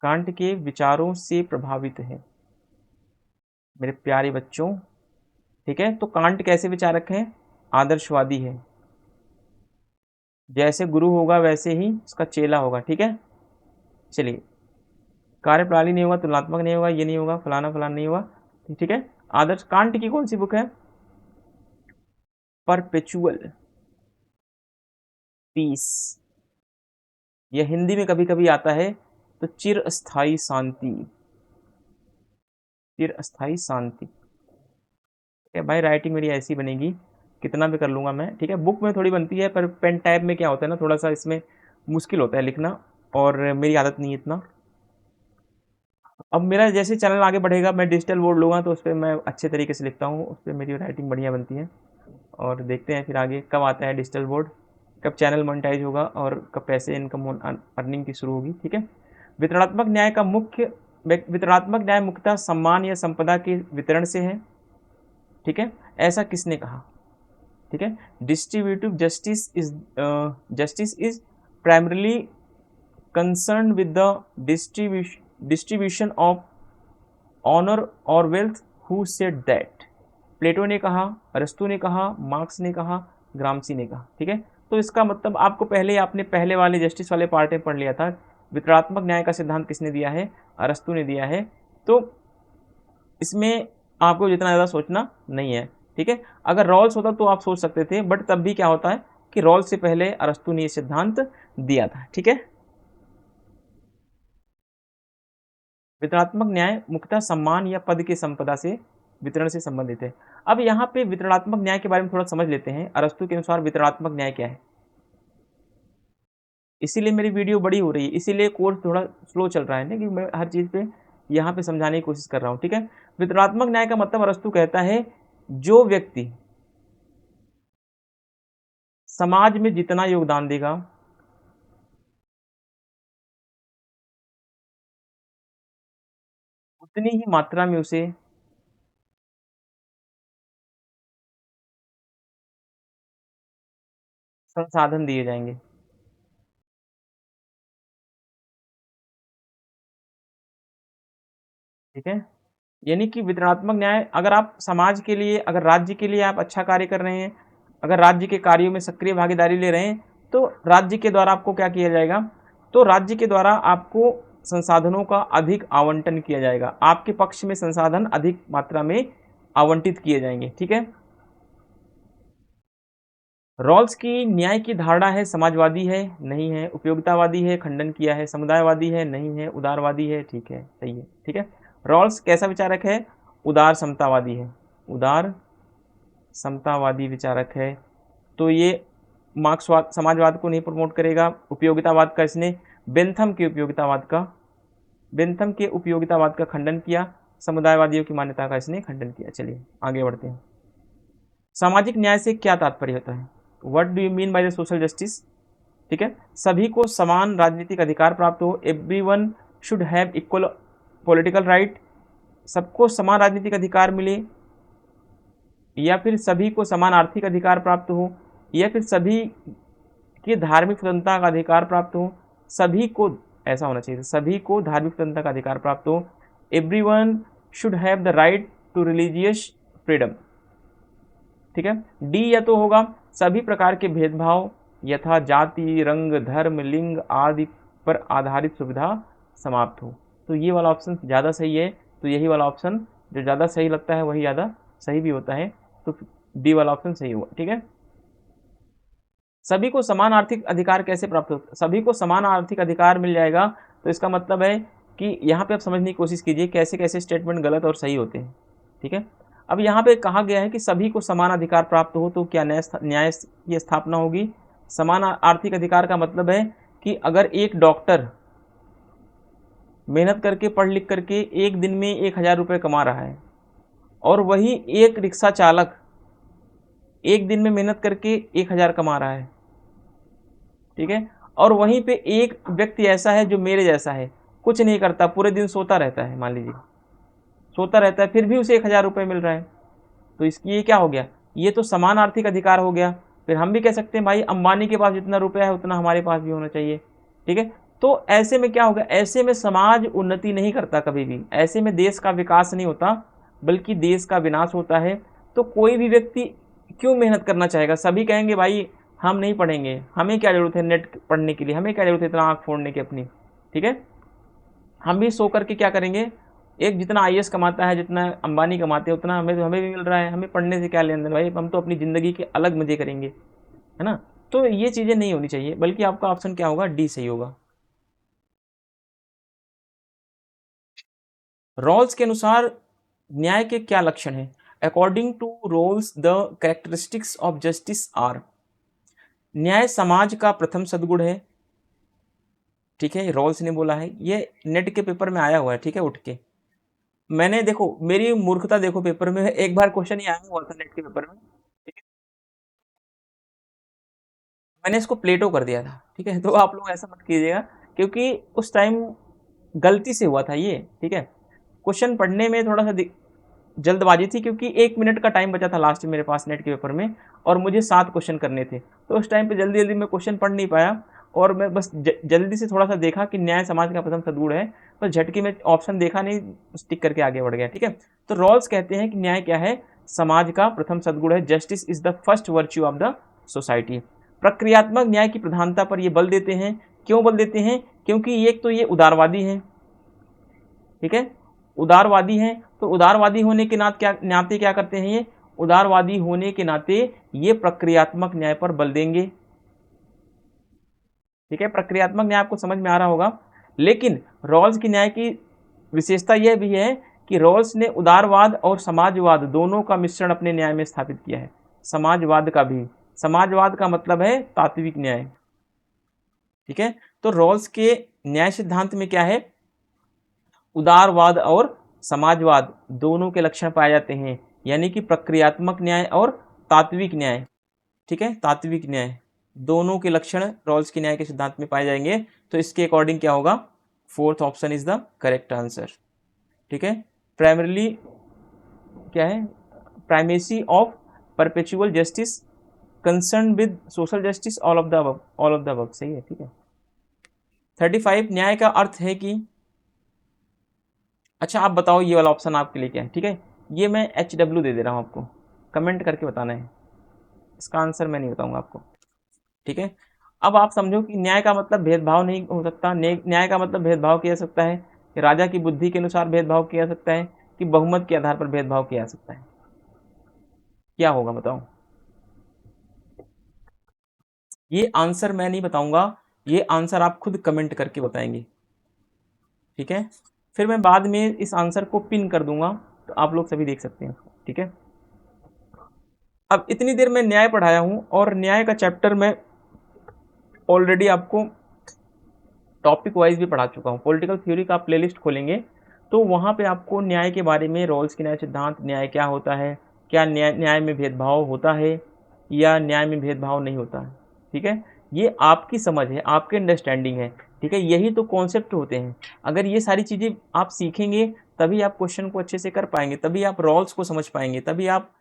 कांट के विचारों से प्रभावित है मेरे प्यारे बच्चों। ठीक है, तो कांट कैसे विचारक हैं? आदर्शवादी है। जैसे गुरु होगा वैसे ही उसका चेला होगा। ठीक है, चलिए, कार्यप्रणाली नहीं होगा, तुलनात्मक नहीं होगा, ये नहीं होगा, फलाना फलाना नहीं होगा। ठीक है, आदर्श। कांट की कौन सी बुक है? Perpetual peace. यह हिंदी में कभी कभी आता है तो चिरस्थायी शांति। चिरस्थायी शांति। ठीक है भाई, राइटिंग मेरी ऐसी बनेगी, कितना भी कर लूंगा मैं। ठीक है, बुक में थोड़ी बनती है, पर पेन टाइप में क्या होता है ना, थोड़ा सा इसमें मुश्किल होता है लिखना, और मेरी आदत नहीं है इतना। अब मेरा जैसे चैनल आगे बढ़ेगा, मैं डिजिटल बोर्ड लूँगा तो उस पर मैं अच्छे तरीके से लिखता हूँ, उस पर मेरी राइटिंग बढ़िया बनती है। और देखते हैं फिर आगे कब आता है डिजिटल बोर्ड, कब चैनल मोनेटाइज होगा और कब पैसे इनकम अर्निंग की शुरू होगी। ठीक है, वितरणात्मक न्याय का मुख्य वितरणात्मक न्याय मुख्यतः सम्मान या संपदा के वितरण से है। ठीक है, ऐसा किसने कहा? ठीक है, distributive justice is primarily concern with the distribution of honour और wealth. Who said that? Plato ने कहा, अरस्तु ने कहा, मार्क्स ने कहा, ग्रामसी ने कहा। ठीक है, तो इसका मतलब आपको पहले, आपने पहले वाले जस्टिस वाले पार्ट में पढ़ लिया था। वितरणात्मक न्याय का सिद्धांत किसने दिया है? अरस्तु ने दिया है। तो इसमें आपको जितना ज़्यादा सोचना नहीं है। ठीक है, अगर रॉल्स होता तो आप सोच सकते थे, बट तब भी क्या होता है कि रॉल्स से पहले अरस्तु ने यह सिद्धांत दिया था। ठीक है, वितरणात्मक न्याय मुख्यतः सम्मान या पद के संपदा से वितरण से संबंधित है। अब यहाँ पे वितरणात्मक न्याय के बारे में थोड़ा समझ लेते हैं। अरस्तु के अनुसार वितरणात्मक न्याय क्या है? इसीलिए मेरी वीडियो बड़ी हो रही है, इसीलिए कोर्स थोड़ा स्लो चल रहा है ना, कि मैं हर चीज़ पे यहाँ पे समझाने की कोशिश कर रहा हूँ। ठीक है, वितरणात्मक न्याय का मतलब अरस्तु कहता है जो व्यक्ति समाज में जितना योगदान देगा उतनी ही मात्रा में उसे संसाधन दिए जाएंगे। ठीक है, यानी कि वितरणात्मक न्याय, अगर आप समाज के लिए, अगर राज्य के लिए आप अच्छा कार्य कर रहे हैं, अगर राज्य के कार्यों में सक्रिय भागीदारी ले रहे हैं, तो राज्य के द्वारा आपको क्या किया जाएगा? तो राज्य के द्वारा आपको संसाधनों का अधिक आवंटन किया जाएगा, आपके पक्ष में संसाधन अधिक मात्रा में आवंटित किए जाएंगे। ठीक है, रॉल्स की न्याय की धारणा है समाजवादी है, नहीं है, उपयोगितावादी है, खंडन किया है, समुदायवादी है, नहीं है, उदारवादी है। ठीक है, सही है। ठीक है, रॉल्स कैसा विचारक है? उदार समतावादी है, उदार समतावादी विचारक है। तो ये मार्क्सवाद, समाजवाद को नहीं प्रमोट करेगा। उपयोगितावाद का इसने बेंथम के उपयोगितावाद का खंडन किया। समुदायवादियों की मान्यता का इसने खंडन किया। चलिए आगे बढ़ते हैं। सामाजिक न्याय से क्या तात्पर्य होता है? What do you mean by the social justice? ठीक है, सभी को समान राजनीतिक अधिकार प्राप्त हो। Everyone should have equal political right. सबको समान राजनीतिक अधिकार मिले, या फिर सभी को समान आर्थिक अधिकार प्राप्त हो, या फिर सभी की धार्मिक स्वतंत्रता का अधिकार प्राप्त हो। सभी को, ऐसा होना चाहिए, सभी को धार्मिक स्वतंत्रता का अधिकार प्राप्त हो। Everyone should have the right to religious freedom. ठीक है, डी या तो होगा सभी प्रकार के भेदभाव यथा जाति, रंग, धर्म, लिंग आदि पर आधारित सुविधा समाप्त हो। तो ये वाला ऑप्शन ज़्यादा सही है। तो यही वाला ऑप्शन जो ज़्यादा सही लगता है वही ज़्यादा सही भी होता है, तो डी वाला ऑप्शन सही होगा। ठीक है, सभी को समान आर्थिक अधिकार कैसे प्राप्त होता? सभी को समान आर्थिक अधिकार मिल जाएगा, तो इसका मतलब है कि यहाँ पे आप समझने की कोशिश कीजिए कैसे कैसे स्टेटमेंट गलत और सही होते हैं। ठीक है, अब यहाँ पे कहा गया है कि सभी को समान अधिकार प्राप्त हो, तो क्या न्याय की स्थापना होगी? समान आर्थिक अधिकार का मतलब है कि अगर एक डॉक्टर मेहनत करके पढ़ लिख करके एक दिन में 1,000 रुपये कमा रहा है, और वही एक रिक्शा चालक एक दिन में मेहनत करके 1,000 कमा रहा है। ठीक है, और वहीं पे एक व्यक्ति ऐसा है जो मेरे जैसा है, कुछ नहीं करता, पूरे दिन सोता रहता है, मान लीजिए सोता रहता है, फिर भी उसे 1,000 रुपये मिल रहा है। तो इसकी ये क्या हो गया? ये तो समान आर्थिक अधिकार हो गया। फिर हम भी कह सकते हैं भाई अंबानी के पास जितना रुपया है उतना हमारे पास भी होना चाहिए, ठीक है। तो ऐसे में क्या होगा, ऐसे में समाज उन्नति नहीं करता कभी भी, ऐसे में देश का विकास नहीं होता बल्कि देश का विनाश होता है। तो कोई भी व्यक्ति क्यों मेहनत करना चाहेगा, सभी कहेंगे भाई हम नहीं पढ़ेंगे, हमें क्या जरूरत है नेट पढ़ने के लिए, हमें क्या जरूरत है इतना आँख फोड़ने की अपनी, ठीक है। हम भी सो करके क्या करेंगे, एक जितना आईएएस कमाता है, जितना अंबानी कमाते हैं उतना हमें भी मिल रहा है, हमें पढ़ने से क्या लेन देन भाई, हम तो अपनी ज़िंदगी के अलग मज़े करेंगे, है ना। तो ये चीज़ें नहीं होनी चाहिए, बल्कि आपका ऑप्शन क्या होगा, डी सही होगा। रॉल्स के अनुसार न्याय के क्या लक्षण हैं? According to Rawls the characteristics of justice are, न्याय समाज का प्रथम सद्गुण है, ठीक है, रॉल्स ने बोला है, ये नेट के पेपर में आया हुआ है, ठीक है, उठ के मैंने देखो मेरी मूर्खता देखो, पेपर में एक बार क्वेश्चन ही आया हुआ था नेट के पेपर में, ठीक है, मैंने इसको प्लेटो कर दिया था, ठीक है। तो आप लोग ऐसा मत कीजिएगा, क्योंकि उस टाइम गलती से हुआ था ये, ठीक है। क्वेश्चन पढ़ने में थोड़ा सा जल्दबाजी थी, क्योंकि 1 मिनट का टाइम बचा था लास्ट में मेरे पास नेट के पेपर में, और मुझे 7 क्वेश्चन करने थे, तो उस टाइम पे जल्दी जल्दी मैं क्वेश्चन पढ़ नहीं पाया, और मैं बस जल्दी से थोड़ा सा देखा कि न्याय समाज का प्रथम सद्गुण है, बस झटके में ऑप्शन देखा नहीं, टिक करके आगे बढ़ गया, ठीक है। तो रॉल्स कहते हैं कि न्याय क्या है, समाज का प्रथम सद्गुण है, justice is the first virtue of the society. प्रक्रियात्मक न्याय की प्रधानता पर ये बल देते हैं, क्यों बल देते हैं, क्योंकि एक तो ये उदारवादी है, ठीक है, उदारवादी हैं, तो उदारवादी होने के नाते क्या करते हैं ये, उदारवादी होने के नाते ये प्रक्रियात्मक न्याय पर बल देंगे, ठीक है। प्रक्रियात्मक न्याय आपको समझ में आ रहा होगा, लेकिन रॉल्स की न्याय की विशेषता यह भी है कि रॉल्स ने उदारवाद और समाजवाद दोनों का मिश्रण अपने न्याय में स्थापित किया है, समाजवाद का भी, समाजवाद का मतलब है तात्विक न्याय, ठीक है। तो रॉल्स के न्याय सिद्धांत में क्या है, उदारवाद और समाजवाद दोनों के लक्षण पाए जाते हैं, यानी कि प्रक्रियात्मक न्याय और तात्विक न्याय, ठीक है, तात्विक न्याय दोनों के लक्षण रॉल्स के न्याय के सिद्धांत में पाए जाएंगे। तो इसके अकॉर्डिंग क्या होगा, fourth option is the correct answer, ठीक है। प्राइमरली क्या है, primacy of perpetual justice concern with social justice, all of the above, all of the above सही है, ठीक है। 35 न्याय का अर्थ है कि, अच्छा आप बताओ ये वाला ऑप्शन आपके लिए क्या है, ठीक है, ये मैं HW दे दे रहा हूँ आपको, कमेंट करके बताना है, इसका आंसर मैं नहीं बताऊंगा आपको, ठीक है। अब आप समझो कि न्याय का मतलब भेदभाव नहीं हो सकता, न्याय का मतलब भेदभाव किया जा सकता है कि राजा की बुद्धि के अनुसार भेदभाव किया जा सकता है, कि बहुमत के आधार पर भेदभाव किया जा सकता है, क्या होगा बताओ। ये आंसर मैं नहीं बताऊंगा, ये आंसर आप खुद कमेंट करके बताएंगे, ठीक है। फिर मैं बाद में इस आंसर को पिन कर दूंगा, तो आप लोग सभी देख सकते हैं, ठीक है। अब इतनी देर मैं न्याय पढ़ाया हूँ, और न्याय का चैप्टर मैं ऑलरेडी आपको टॉपिक वाइज भी पढ़ा चुका हूँ। पॉलिटिकल थ्योरी का आप प्लेलिस्ट खोलेंगे तो वहाँ पे आपको न्याय के बारे में, रॉल्स के न्याय सिद्धांत, न्याय क्या होता है, क्या न्याय में भेदभाव होता है या न्याय में भेदभाव नहीं होता है, ठीक है। ये आपकी समझ है, आपके अंडरस्टैंडिंग है, ठीक है, यही तो कॉन्सेप्ट होते हैं। अगर ये सारी चीज़ें आप सीखेंगे तभी आप क्वेश्चन को अच्छे से कर पाएंगे, तभी आप रॉल्स को समझ पाएंगे, तभी आप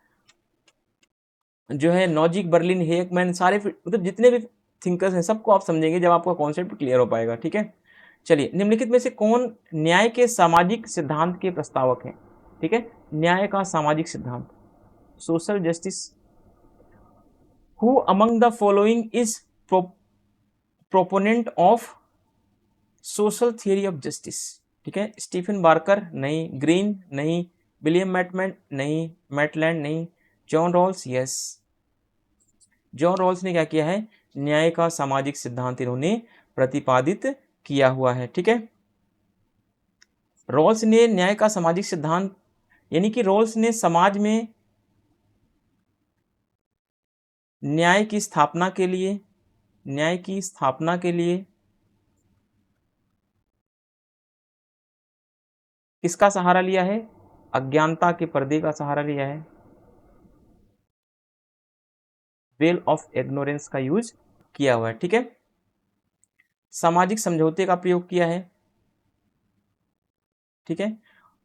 जो है नॉजिक, बर्लिन, हेकमैन, सारे मतलब जितने भी थिंकर्स हैं सबको आप समझेंगे जब आपका कॉन्सेप्ट क्लियर हो पाएगा, ठीक है। चलिए, निम्नलिखित में से कौन न्याय के सामाजिक सिद्धांत के प्रस्तावक हैं, ठीक है। न्याय का सामाजिक सिद्धांत, social justice, who among the following is proponent of social theory of justice, ठीक है। स्टीफन बार्कर नहीं, ग्रीन नहीं, विलियम मैटमैन नहीं, मैटलैंड नहीं, John Rawls yes. John Rawls ने क्या किया है, न्याय का सामाजिक सिद्धांत इन्होंने प्रतिपादित किया हुआ है, ठीक है। रॉल्स ने न्याय का सामाजिक सिद्धांत, यानी कि रॉल्स ने समाज में न्याय की स्थापना के लिए, न्याय की स्थापना के लिए किसका सहारा लिया है, अज्ञानता के पर्दे का सहारा लिया है, वेल ऑफ इग्नोरेंस का यूज किया हुआ है, ठीक है। सामाजिक समझौते का प्रयोग किया है, ठीक है।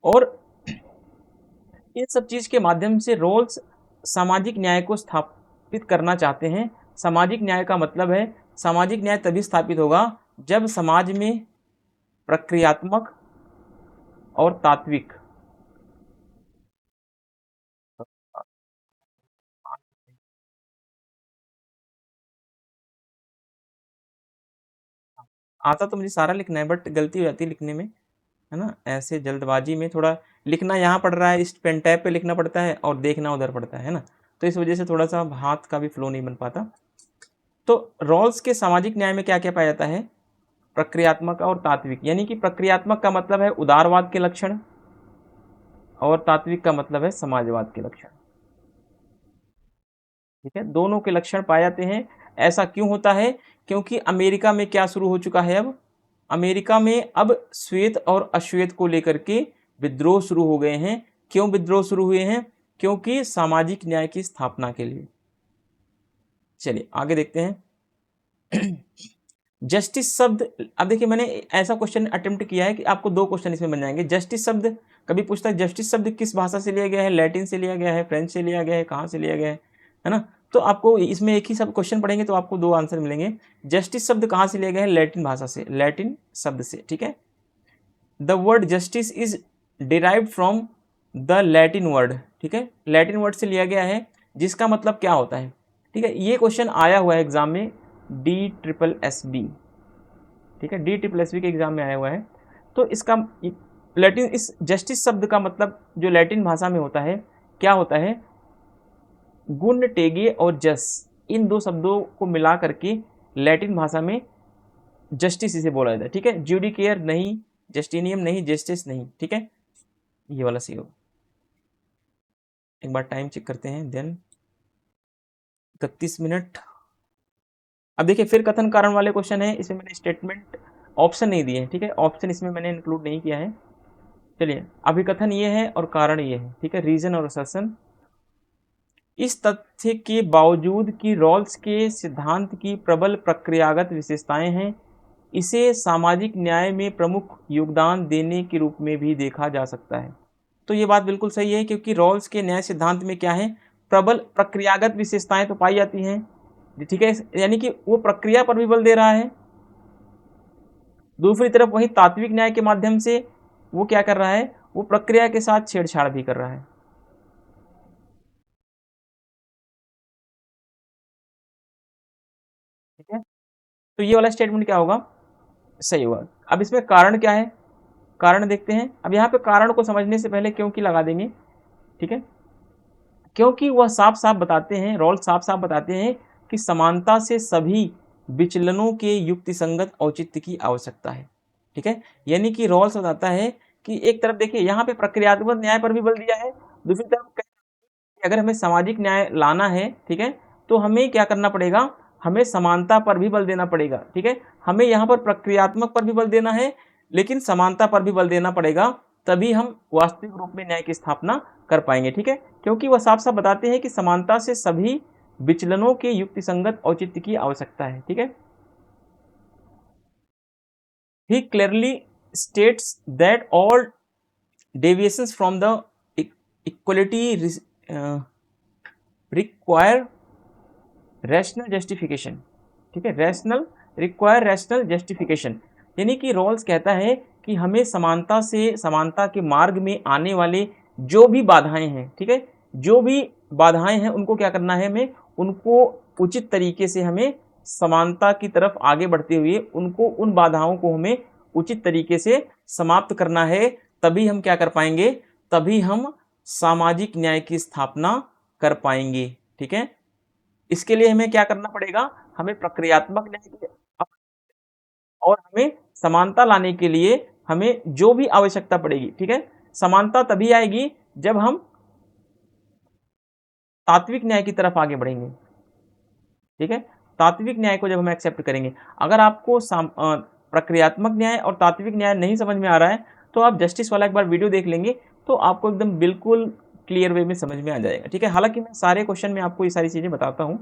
और इन सब चीज के माध्यम से रॉल्स सामाजिक न्याय को स्थापित करना चाहते हैं। सामाजिक न्याय का मतलब है, सामाजिक न्याय तभी स्थापित होगा जब समाज में प्रक्रियात्मक और तात्विक आता तो मुझे सारा लिखना है, बट गलती हो जाती है लिखने में, है ना, ऐसे जल्दबाजी में थोड़ा लिखना यहाँ पड़ रहा है, इस पेन टैब पे लिखना पड़ता है और देखना उधर पड़ता है ना, तो इस वजह से थोड़ा सा हाथ का भी फ्लो नहीं बन पाता। तो रॉल्स के सामाजिक न्याय में क्या क्या पाया जाता है? प्रक्रियात्मक और तात्विक, यानी कि प्रक्रियात्मक का मतलब है उदारवाद के लक्षण और तात्विक का मतलब है समाजवाद के लक्षण। ठीक है, दोनों के लक्षण पाए जाते हैं। ऐसा क्यों होता है? क्योंकि अमेरिका में क्या शुरू हो चुका है अब? अमेरिका में अब श्वेत और अश्वेत को लेकर के विद्रोह शुरू हो गए हैं। क्यों विद्रोह शुरू हुए हैं? क्योंकि सामाजिक न्याय की स्थापना के लिए। चलिए आगे देखते हैं। जस्टिस शब्द, अब देखिए मैंने ऐसा क्वेश्चन अटेम्प्ट किया है कि आपको दो क्वेश्चन इसमें बन जाएंगे। जस्टिस शब्द कभी पूछता है, जस्टिस शब्द किस भाषा से लिया गया है? लैटिन से लिया गया है, फ्रेंच से लिया गया है, कहाँ से लिया गया है ना? तो आपको इसमें एक ही सब क्वेश्चन पढ़ेंगे तो आपको दो आंसर मिलेंगे। जस्टिस शब्द कहाँ से लिया गया है? लैटिन भाषा से, लैटिन शब्द से। ठीक है, the word justice is derived from the Latin word. ठीक है, लैटिन वर्ड से लिया गया है, जिसका मतलब क्या होता है? ठीक है, ये क्वेश्चन आया हुआ है एग्जाम में, DSSB। ठीक है, DSSB के एग्जाम में आया हुआ है। तो इसका लैटिन, इस जस्टिस शब्द का मतलब जो लैटिन भाषा में होता है, क्या होता है? गुण, टेगे और जस, इन दो शब्दों को मिला करके लैटिन भाषा में जस्टिस इसे बोला जाता है। ठीक है, ज्यूडिकेयर नहीं, जस्टिनियम नहीं, जस्टिस नहीं। ठीक है, ये वाला सही होगा। एक बार टाइम चेक करते हैं, देन 31 मिनट। अब देखिए फिर कथन कारण वाले क्वेश्चन है, इसमें मैंने स्टेटमेंट ऑप्शन नहीं दिए हैं। ठीक है, ऑप्शन इसमें मैंने इंक्लूड नहीं किया है। चलिए, अभिकथन ये है और कारण ये है। ठीक है, रीजन और असर्शन। इस तथ्य के बावजूद कि रॉल्स के सिद्धांत की प्रबल प्रक्रियागत विशेषताएं हैं, इसे सामाजिक न्याय में प्रमुख योगदान देने के रूप में भी देखा जा सकता है। तो ये बात बिल्कुल सही है, क्योंकि रॉल्स के न्याय सिद्धांत में क्या है? प्रबल प्रक्रियागत विशेषताएं तो पाई जाती हैं। ठीक है, यानी कि वो प्रक्रिया पर भी बल दे रहा है। दूसरी तरफ वही तात्विक न्याय के माध्यम से वो क्या कर रहा है? वो प्रक्रिया के साथ छेड़छाड़ भी कर रहा है। ठीक है, तो ये वाला स्टेटमेंट क्या होगा? सही होगा। अब इसमें कारण क्या है? कारण देखते हैं। अब यहाँ पे कारण को समझने से पहले क्योंकि लगा देंगे। ठीक है, क्योंकि वह साफ साफ बताते हैं, रॉल साफ साफ बताते हैं कि समानता से सभी विचलनों के युक्तिसंगत औचित्य की आवश्यकता है। ठीक है, यानी कि रॉल्स बताता है कि एक तरफ देखिए यहाँ पे प्रक्रियात्मक न्याय पर भी बल दिया है, दूसरी तरफ अगर हमें सामाजिक न्याय लाना है, ठीक है, तो हमें क्या करना पड़ेगा? हमें समानता पर भी बल देना पड़ेगा। ठीक है, हमें यहाँ पर प्रक्रियात्मक पर भी बल देना है, लेकिन समानता पर भी बल देना पड़ेगा, तभी हम वास्तविक रूप में न्याय की स्थापना कर पाएंगे। ठीक है, क्योंकि वह साफ साफ बताते हैं कि समानता से सभी विचलनों के युक्तिसंगत औचित्य की आवश्यकता है। ठीक है, he clearly states that all deviations from the equality require rational justification. ठीक है, रैशनल रिक्वायर रैशनल जस्टिफिकेशन, यानी कि रॉल्स कहता है कि हमें समानता से, समानता के मार्ग में आने वाले जो भी बाधाएं हैं, ठीक है, जो भी बाधाएं हैं उनको क्या करना है? हमें उनको उचित तरीके से हमें समानता की तरफ आगे बढ़ते हुए उनको, उन बाधाओं को हमें उचित तरीके से समाप्त करना है, तभी हम क्या कर पाएंगे? तभी हम सामाजिक न्याय की स्थापना कर पाएंगे। ठीक है, इसके लिए हमें क्या करना पड़ेगा? हमें प्रक्रियात्मक न्याय की, और हमें समानता लाने के लिए हमें जो भी आवश्यकता पड़ेगी। ठीक है, समानता तभी आएगी जब हम तात्विक न्याय की तरफ आगे बढ़ेंगे। ठीक है, तात्विक न्याय को जब हम एक्सेप्ट करेंगे, अगर आपको प्रक्रियात्मक न्याय और तात्विक न्याय नहीं समझ में आ रहा है, तो आप जस्टिस वाला एक बार वीडियो देख लेंगे तो आपको एकदम बिल्कुल क्लियर वे में समझ में आ जाएगा। ठीक है, हालांकि मैं सारे क्वेश्चन में आपको ये सारी चीजें बताता हूँ।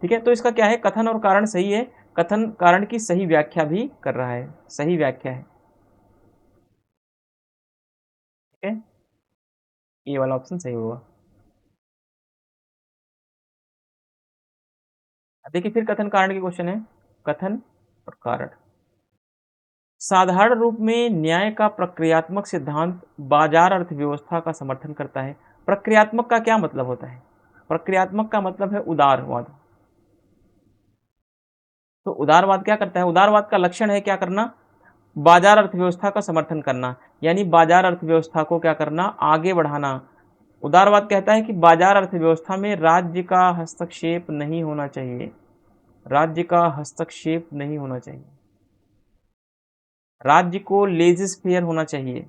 ठीक है, तो इसका क्या है? कथन और कारण सही है, कथन कारण की सही व्याख्या भी कर रहा है, सही व्याख्या है। ठीक है, ये वाला ऑप्शन सही होगा। देखिए फिर कथन कारण के क्वेश्चन है, कथन और कारण। साधारण रूप में न्याय का प्रक्रियात्मक सिद्धांत बाजार अर्थव्यवस्था का समर्थन करता है। प्रक्रियात्मक का क्या मतलब होता है? प्रक्रियात्मक का मतलब है उदारवाद। तो उदारवाद क्या करता है? उदारवाद का लक्षण है क्या करना? बाजार अर्थव्यवस्था का समर्थन करना, यानी बाजार अर्थव्यवस्था को क्या करना? आगे बढ़ाना। उदारवाद कहता है कि बाजार अर्थव्यवस्था में राज्य का हस्तक्षेप नहीं होना चाहिए, राज्य का हस्तक्षेप नहीं होना चाहिए, राज्य को लेजिस फेयर होना चाहिए,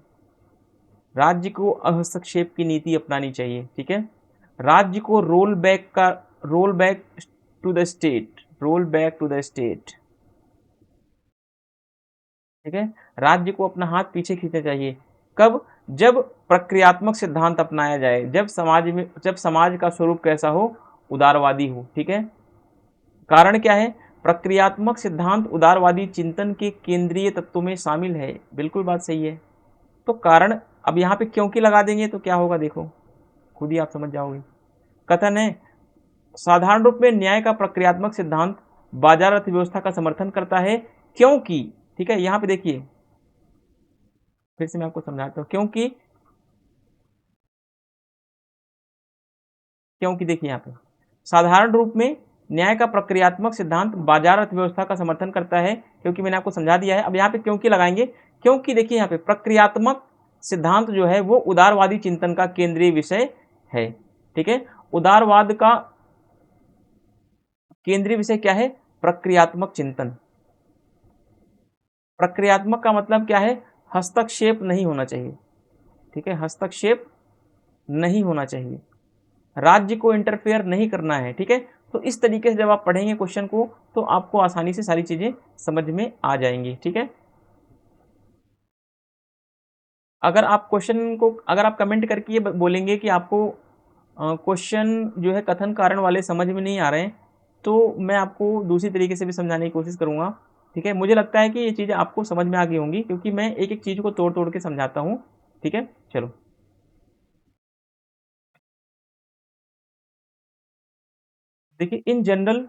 राज्य को हस्तक्षेप की नीति अपनानी चाहिए। ठीक है, राज्य को roll back to the state, roll back to the state. ठीक है, राज्य को अपना हाथ पीछे खींचना चाहिए। कब? जब प्रक्रियात्मक सिद्धांत अपनाया जाए, जब समाज का स्वरूप कैसा हो? उदारवादी हो। ठीक है, कारण क्या है? प्रक्रियात्मक सिद्धांत उदारवादी चिंतन के केंद्रीय तत्वों में शामिल है। बिल्कुल बात सही है। तो कारण, अब यहाँ पे क्योंकि लगा देंगे तो क्या होगा, देखो खुद ही आप समझ जाओगे। कथन है साधारण रूप में न्याय का प्रक्रियात्मक सिद्धांत बाजार अर्थव्यवस्था का समर्थन करता है क्योंकि, ठीक है, यहाँ पे देखिए फिर से मैं आपको समझाता हूँ। क्योंकि देखिए यहाँ पे साधारण रूप में न्याय का प्रक्रियात्मक सिद्धांत बाजार अर्थव्यवस्था का समर्थन करता है, क्योंकि मैंने आपको समझा दिया है। अब यहाँ पे क्योंकि लगाएंगे, क्योंकि देखिए यहाँ पे प्रक्रियात्मक सिद्धांत जो है वो उदारवादी चिंतन का केंद्रीय विषय है। ठीक है, उदारवाद का केंद्रीय विषय क्या है? प्रक्रियात्मक चिंतन। प्रक्रियात्मक का मतलब क्या है? हस्तक्षेप नहीं होना चाहिए। ठीक है, हस्तक्षेप नहीं होना चाहिए, राज्य को इंटरफेयर नहीं करना है। ठीक है, तो इस तरीके से जब आप पढ़ेंगे क्वेश्चन को तो आपको आसानी से सारी चीजें समझ में आ जाएंगी। ठीक है, अगर आप क्वेश्चन को, अगर आप कमेंट करके ये बोलेंगे कि आपको क्वेश्चन जो है कथन कारण वाले समझ में नहीं आ रहे हैं, तो मैं आपको दूसरी तरीके से भी समझाने की कोशिश करूंगा। ठीक है, मुझे लगता है कि ये चीज़ें आपको समझ में आ गई होंगी, क्योंकि मैं एक एक चीज़ को तोड़ तोड़ के समझाता हूँ। ठीक है, चलो देखिए, in general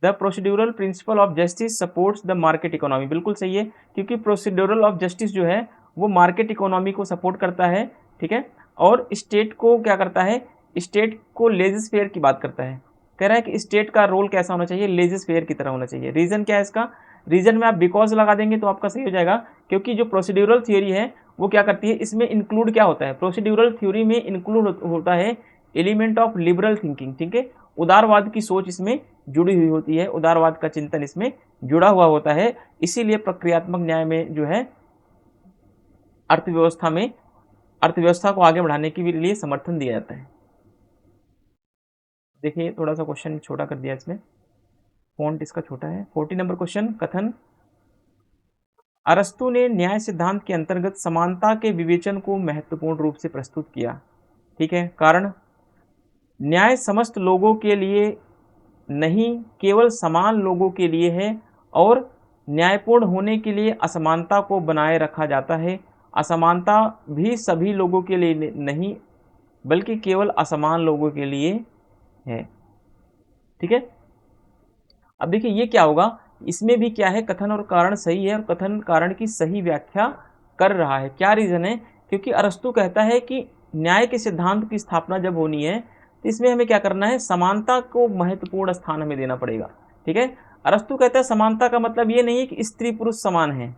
the procedural principle of justice supports the market economy. बिल्कुल सही है, क्योंकि प्रोसीड्यूरल ऑफ जस्टिस जो है वो मार्केट इकोनॉमी को सपोर्ट करता है। ठीक है, और स्टेट को क्या करता है? स्टेट को लेजिस फेयर की बात करता है। कह रहा है कि स्टेट का रोल कैसा होना चाहिए? लेजिस फेयर की तरह होना चाहिए। रीजन क्या है इसका? रीजन में आप बिकॉज लगा देंगे तो आपका सही हो जाएगा, क्योंकि जो प्रोसीड्यूरल थ्योरी है वो क्या करती है, इसमें इंक्लूड क्या होता है? प्रोसीड्यूरल थ्योरी में इंक्लूड होता है एलिमेंट ऑफ लिबरल थिंकिंग। ठीक है, उदारवाद की सोच इसमें जुड़ी हुई होती है, उदारवाद का चिंतन इसमें जुड़ा हुआ होता है। इसीलिए प्रक्रियात्मक न्याय में जो है अर्थव्यवस्था को आगे बढ़ाने के लिए समर्थन दिया जाता है। देखिए थोड़ा सा क्वेश्चन छोटा कर दिया इसमें, फॉन्ट इसका छोटा है। 40 नंबर क्वेश्चन, कथन अरस्तु ने न्याय सिद्धांत के अंतर्गत समानता के विवेचन को महत्वपूर्ण रूप से प्रस्तुत किया। ठीक है, कारण न्याय समस्त लोगों के लिए नहीं, केवल समान लोगों के लिए है, और न्यायपूर्ण होने के लिए असमानता को बनाए रखा जाता है। असमानता भी सभी लोगों के लिए नहीं, बल्कि केवल असमान लोगों के लिए है। ठीक है, अब देखिए ये क्या होगा, इसमें भी क्या है, कथन और कारण सही है और कथन कारण की सही व्याख्या कर रहा है। क्या रीजन है? क्योंकि अरस्तु कहता है कि न्याय के सिद्धांत की स्थापना जब होनी है तो इसमें हमें क्या करना है? समानता को महत्वपूर्ण स्थान हमें देना पड़ेगा। ठीक है, अरस्तु कहता है समानता का मतलब ये नहीं है कि स्त्री पुरुष समान है।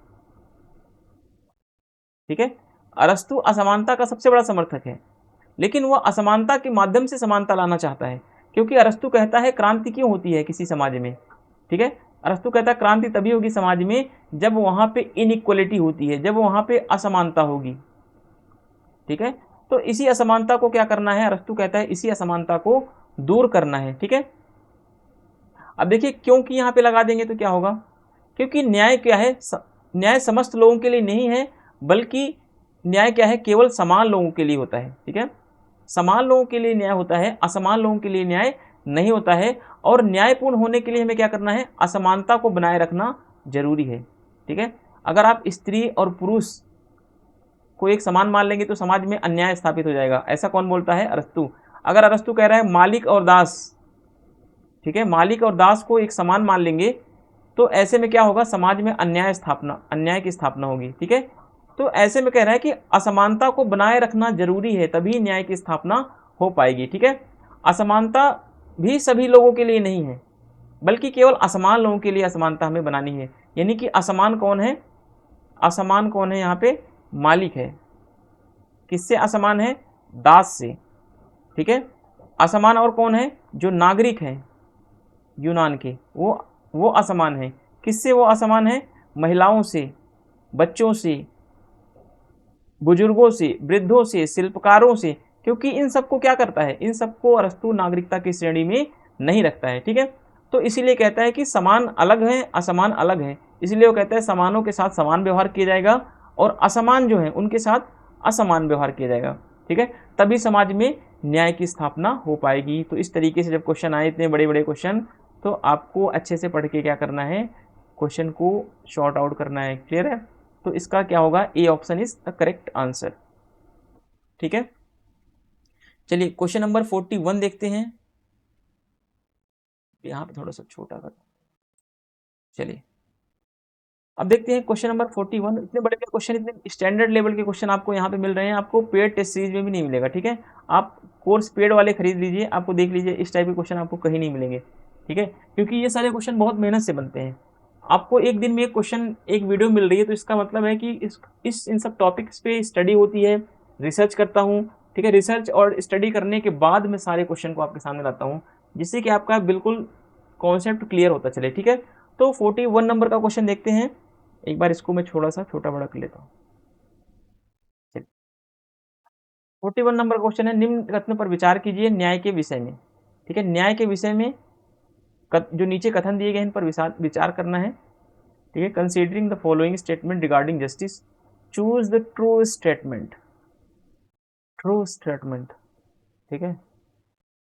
ठीक है, अरस्तु असमानता का सबसे बड़ा समर्थक है, लेकिन वह असमानता के माध्यम से समानता लाना चाहता है। क्योंकि अरस्तु कहता है क्रांति क्यों होती है किसी समाज में? ठीक है, अरस्तु कहता है क्रांति तभी होगी समाज में जब वहां पे इनइक्वलिटी होती है, जब वहां पे असमानता होगी। ठीक है, तो इसी असमानता को क्या करना है? अरस्तु कहता है इसी असमानता को दूर करना है। ठीक है, अब देखिए क्योंकि यहाँ पे लगा देंगे तो क्या होगा, क्योंकि न्याय क्या है? न्याय समस्त लोगों के लिए नहीं है, बल्कि न्याय क्या है? केवल समान लोगों के लिए होता है। ठीक है, समान लोगों के लिए न्याय होता है, असमान लोगों के लिए न्याय नहीं होता है। और न्यायपूर्ण होने के लिए हमें क्या करना है? असमानता को बनाए रखना जरूरी है। ठीक है, अगर आप स्त्री और पुरुष को एक समान मान लेंगे तो समाज में अन्याय स्थापित हो जाएगा। ऐसा कौन बोलता है? अरस्तु। अगर अरस्तु कह रहा है मालिक और दास, ठीक है, मालिक और दास को एक समान मान लेंगे तो ऐसे में क्या होगा, समाज में अन्याय की स्थापना होगी। ठीक है, तो ऐसे में कह रहा है कि असमानता को बनाए रखना जरूरी है, तभी न्याय की स्थापना हो पाएगी। ठीक है, असमानता भी सभी लोगों के लिए नहीं है, बल्कि केवल असमान लोगों के लिए असमानता हमें बनानी है। यानी कि असमान कौन है, असमान कौन है यहाँ पे, मालिक है। किससे असमान है, दास से। ठीक है, असमान और कौन है, जो नागरिक हैं यूनान के, वो असमान है। किससे वो असमान है, महिलाओं से, बच्चों से, बुजुर्गों से, वृद्धों से, शिल्पकारों से, क्योंकि इन सबको क्या करता है, इन सबको अरस्तु नागरिकता की श्रेणी में नहीं रखता है। ठीक है, तो इसीलिए कहता है कि समान अलग है, असमान अलग है। इसलिए वो कहता है समानों के साथ समान व्यवहार किया जाएगा और असमान जो है उनके साथ असमान व्यवहार किया जाएगा। ठीक है, तभी समाज में न्याय की स्थापना हो पाएगी। तो इस तरीके से जब क्वेश्चन आए, इतने बड़े बड़े क्वेश्चन, तो आपको अच्छे से पढ़ के क्या करना है, क्वेश्चन को शॉर्ट आउट करना है। क्लियर है, तो इसका क्या होगा, A option is the correct answer. ठीक है, चलिए क्वेश्चन नंबर 41 देखते हैं। यहाँ पे थोड़ा सा छोटा कर, चलिए अब देखते हैं क्वेश्चन नंबर 41। इतने बड़े बड़े क्वेश्चन, इतने स्टैंडर्ड लेवल के क्वेश्चन आपको यहाँ पे मिल रहे हैं, आपको पेड टेस्ट सीरीज में भी नहीं मिलेगा। ठीक है, आप कोर्स पेड वाले खरीद लीजिए, आपको देख लीजिए इस टाइप के क्वेश्चन आपको कहीं नहीं मिलेंगे। ठीक है, क्योंकि ये सारे क्वेश्चन बहुत मेहनत से बनते हैं। आपको एक दिन में एक क्वेश्चन, एक वीडियो मिल रही है, तो इसका मतलब है कि इन सब टॉपिक्स पे स्टडी होती है, रिसर्च करता हूँ। ठीक है, रिसर्च और स्टडी करने के बाद मैं सारे क्वेश्चन को आपके सामने लाता हूँ, जिससे कि आपका बिल्कुल कॉन्सेप्ट क्लियर होता चले। ठीक है, तो 41 नंबर का क्वेश्चन देखते हैं। एक बार इसको मैं थोड़ा सा छोटा बड़ा कर लेता हूँ। 41 नंबर क्वेश्चन है, निम्न कथनों पर विचार कीजिए न्याय के विषय में। ठीक है, न्याय के विषय में जो नीचे कथन दिए गए इन पर विचार करना है। ठीक है, considering the following statement regarding justice, choose the true statement. True statement, ठीक है,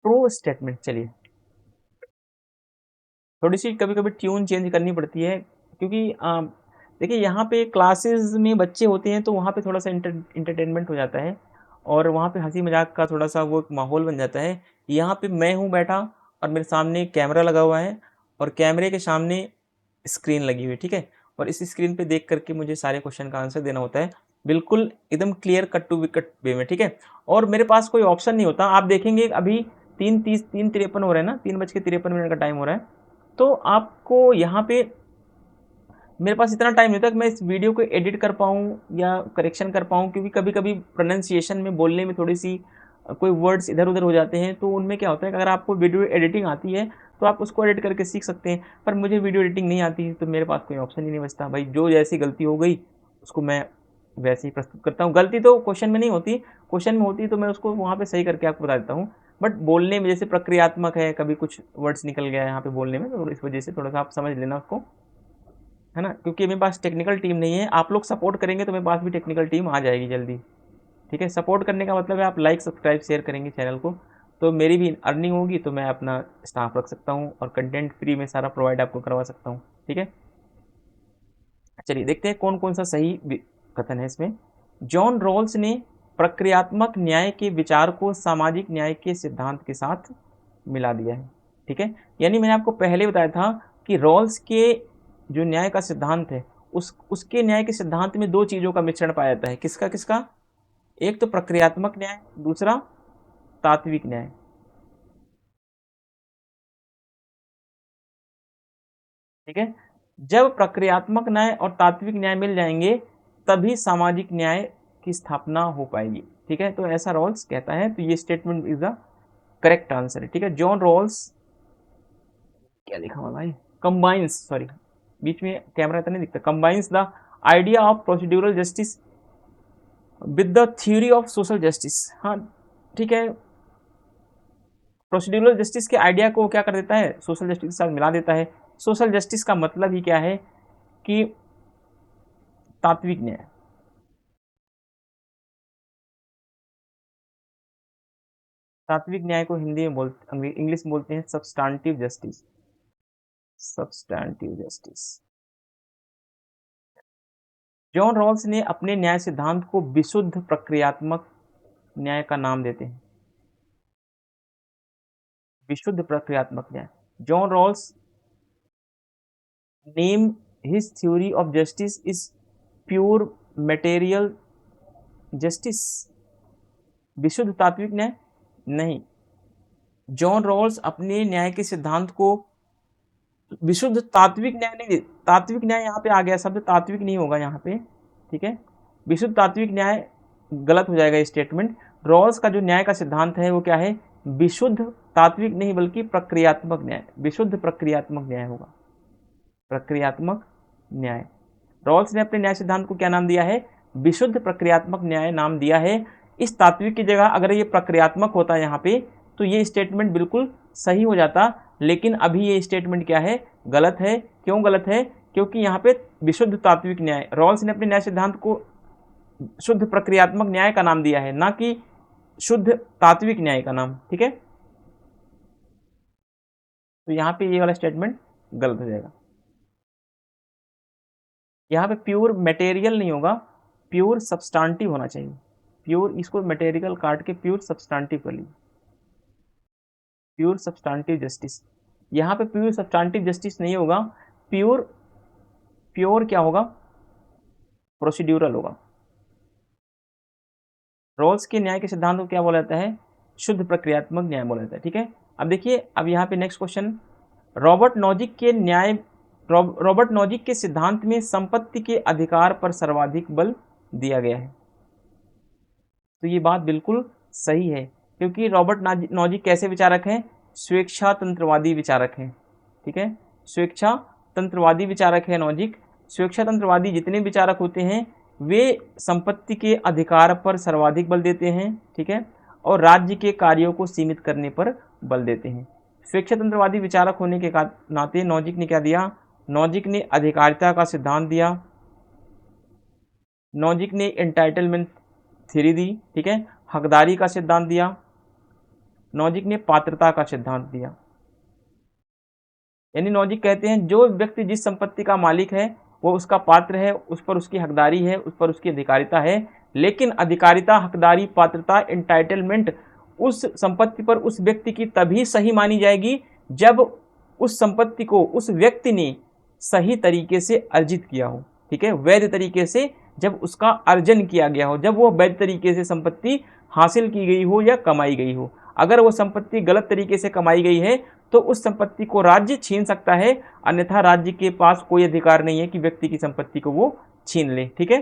ट्रू स्टेटमेंट। चलिए थोड़ी सी कभी कभी ट्यून चेंज करनी पड़ती है, क्योंकि देखिए यहाँ पे क्लासेस में बच्चे होते हैं, तो वहाँ पे थोड़ा सा इंटरटेनमेंट हो जाता है और वहाँ पे हंसी मजाक का थोड़ा सा वो एक माहौल बन जाता है। यहाँ पे मैं हूँ बैठा और मेरे सामने कैमरा लगा हुआ है और कैमरे के सामने स्क्रीन लगी हुई है। ठीक है, और इस स्क्रीन पे देख करके मुझे सारे क्वेश्चन का आंसर देना होता है, बिल्कुल एकदम क्लियर कट टू विकट वे में। ठीक है, और मेरे पास कोई ऑप्शन नहीं होता। आप देखेंगे अभी 3:53 हो रहा है ना, 3:53 का टाइम हो रहा है, तो आपको यहाँ पे मेरे पास इतना टाइम नहीं होता कि मैं इस वीडियो को एडिट कर पाऊँ या करेक्शन कर पाऊँ, क्योंकि कभी कभी प्रोनाउंसिएशन में, बोलने में थोड़ी सी कोई वर्ड्स इधर उधर हो जाते हैं। तो उनमें क्या होता है कि अगर आपको वीडियो एडिटिंग आती है तो आप उसको एडिट करके सीख सकते हैं, पर मुझे वीडियो एडिटिंग नहीं आती है, तो मेरे पास कोई ऑप्शन ही नहीं बचता भाई। जो जैसी गलती हो गई उसको मैं वैसे ही प्रस्तुत करता हूँ। गलती तो क्वेश्चन में नहीं होती, क्वेश्चन में होती तो मैं उसको वहाँ पे सही करके आपको बता देता हूँ, बट बोलने में जैसे प्रक्रियात्मक है, कभी कुछ वर्ड्स निकल गया है यहाँ पे बोलने में, तो इस वजह से थोड़ा सा आप समझ लेना उसको, है ना। क्योंकि मेरे पास टेक्निकल टीम नहीं है, आप लोग सपोर्ट करेंगे तो मेरे पास भी टेक्निकल टीम आ जाएगी जल्दी। ठीक है, सपोर्ट करने का मतलब है आप लाइक सब्सक्राइब शेयर करेंगे चैनल को, तो मेरी भी अर्निंग होगी, तो मैं अपना स्टाफ रख सकता हूँ और कंटेंट फ्री में सारा प्रोवाइड आपको करवा सकता हूँ। ठीक है, चलिए देखते हैं कौन कौन सा सही कथन है इसमें। जॉन रॉल्स ने प्रक्रियात्मक न्याय के विचार को सामाजिक न्याय के सिद्धांत के साथ मिला दिया है। ठीक है, यानी मैंने आपको पहले बताया था कि रॉल्स के जो न्याय का सिद्धांत है, उसके न्याय के सिद्धांत में दो चीज़ों का मिश्रण पाया जाता है। किसका किसका, एक तो प्रक्रियात्मक न्याय, दूसरा तात्विक न्याय। ठीक है, जब प्रक्रियात्मक न्याय और तात्विक न्याय मिल जाएंगे तभी सामाजिक न्याय की स्थापना हो पाएगी। ठीक है, तो ऐसा रॉल्स कहता है, तो ये statement is the correct answer है। ठीक है, जॉन रॉल्स, क्या लिखा हुआ भाई, कंबाइंस, सॉरी बीच में कैमरा तो नहीं दिखता, combines the idea of procedural justice with the theory of social justice. हाँ ठीक है, प्रोसीड्यूरल जस्टिस के आइडिया को क्या कर देता है, सोशल जस्टिस के साथ मिला देता है। सोशल जस्टिस का मतलब ही क्या है कि तात्विक न्याय। तात्विक न्याय को हिंदी में बोलते, इंग्लिश में बोलते हैं substantive justice. Substantive justice. John Rawls ने अपने न्याय सिद्धांत को विशुद्ध प्रक्रियात्मक न्याय का नाम देते हैं। विशुद्ध प्रक्रियात्मक न्याय, John Rawls name his theory of justice is pure material justice, विशुद्ध तात्विक न्याय नहीं। जॉन रॉल्स अपने न्याय के सिद्धांत को विशुद्ध तात्विक न्याय नहीं, तात्विक न्याय यहाँ पे आ गया शब्द, तात्विक नहीं होगा यहाँ पे, ठीक है। विशुद्ध तात्विक न्याय गलत हो जाएगा स्टेटमेंट। रॉल्स का जो न्याय का सिद्धांत है वो क्या है, विशुद्ध तात्विक नहीं बल्कि प्रक्रियात्मक न्याय, विशुद्ध प्रक्रियात्मक न्याय होगा, प्रक्रियात्मक न्याय। रॉल्स ने अपने न्याय सिद्धांत को क्या नाम दिया है, विशुद्ध प्रक्रियात्मक न्याय नाम दिया है। इस तात्विक की जगह अगर ये प्रक्रियात्मक होता यहाँ पे तो ये स्टेटमेंट बिल्कुल सही हो जाता, लेकिन अभी ये स्टेटमेंट क्या है, गलत है। क्यों गलत है, क्योंकि यहाँ पे विशुद्ध तात्विक न्याय, रॉल्स ने अपने न्याय सिद्धांत को शुद्ध प्रक्रियात्मक न्याय का नाम दिया है, ना कि शुद्ध तात्विक न्याय का नाम, ठीक है। तो यहाँ पे ये वाला स्टेटमेंट गलत हो जाएगा। यहाँ पे प्योर मटेरियल नहीं होगा, प्योर सब्सटेंटिव होना चाहिए। प्योर, इसको मटेरियल काट के प्योर सब्सटेंटिव कर लीजिए, प्योर सब्सटेंटिव जस्टिस। यहाँ पे प्योर सब्सटेंटिव जस्टिस नहीं होगा, प्योर, प्योर क्या होगा, प्रोसीड्यूरल होगा। रॉल्स के न्याय के सिद्धांत को क्या बोला जाता है, शुद्ध प्रक्रियात्मक न्याय बोला जाता है, ठीक है। अब देखिए, अब यहाँ पे नेक्स्ट क्वेश्चन, रॉबर्ट नॉजिक के सिद्धांत में संपत्ति के अधिकार पर सर्वाधिक बल दिया गया है। तो ये बात बिल्कुल सही है, क्योंकि रॉबर्ट नॉजिक कैसे विचारक हैं, स्वेच्छा तंत्रवादी विचारक हैं, ठीक है। स्वेच्छा तंत्रवादी विचारक है नॉजिक। स्वेच्छा तंत्रवादी जितने विचारक होते हैं वे संपत्ति के अधिकार पर सर्वाधिक बल देते हैं, ठीक है, और राज्य के कार्यों को सीमित करने पर बल देते हैं। स्वेच्छा तंत्रवादी विचारक होने के नाते नॉजिक ने क्या दिया, नॉजिक ने अधिकारिता का सिद्धांत दिया, नॉजिक ने एंटाइटलमेंट थ्योरी दी, ठीक है, हकदारी का सिद्धांत दिया, नॉजिक ने पात्रता का सिद्धांत दिया। यानी नॉजिक कहते हैं जो व्यक्ति जिस संपत्ति का मालिक है वो उसका पात्र है, उस पर उसकी हकदारी है, उस पर उसकी अधिकारिता है, लेकिन अधिकारिता, हकदारी, पात्रता, एंटाइटलमेंट उस संपत्ति पर उस व्यक्ति की तभी सही मानी जाएगी जब उस संपत्ति को उस व्यक्ति ने सही तरीके से अर्जित किया हो, ठीक है, वैध तरीके से जब उसका अर्जन किया गया हो, जब वो वैध तरीके से संपत्ति हासिल की गई हो या कमाई गई हो। अगर वो संपत्ति गलत तरीके से कमाई गई है तो उस संपत्ति को राज्य छीन सकता है, अन्यथा राज्य के पास कोई अधिकार नहीं है कि व्यक्ति की संपत्ति को वो छीन ले, ठीक है।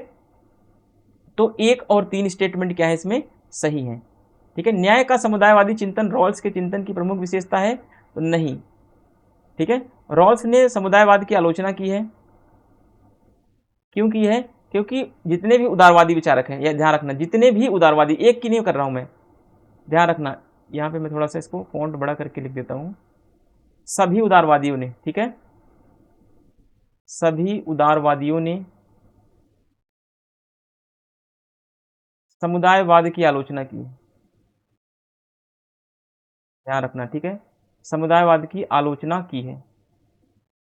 तो 1 और 3 स्टेटमेंट क्या है इसमें सही है, ठीक है। न्याय का समुदायवादी चिंतन रॉल्स के चिंतन की प्रमुख विशेषता है, तो नहीं, ठीक है। रॉल्स ने समुदायवाद की आलोचना की है, क्यों की है, क्योंकि जितने भी उदारवादी विचारक हैं, या ध्यान रखना जितने भी उदारवादी, एक की नहीं कर रहा हूं मैं, ध्यान रखना, यहाँ पे मैं थोड़ा सा इसको फॉन्ट बड़ा करके लिख देता हूँ, सभी उदारवादियों ने, ठीक है, सभी उदारवादियों ने समुदायवाद की आलोचना की, ध्यान रखना, ठीक है, समुदायवाद की आलोचना की है।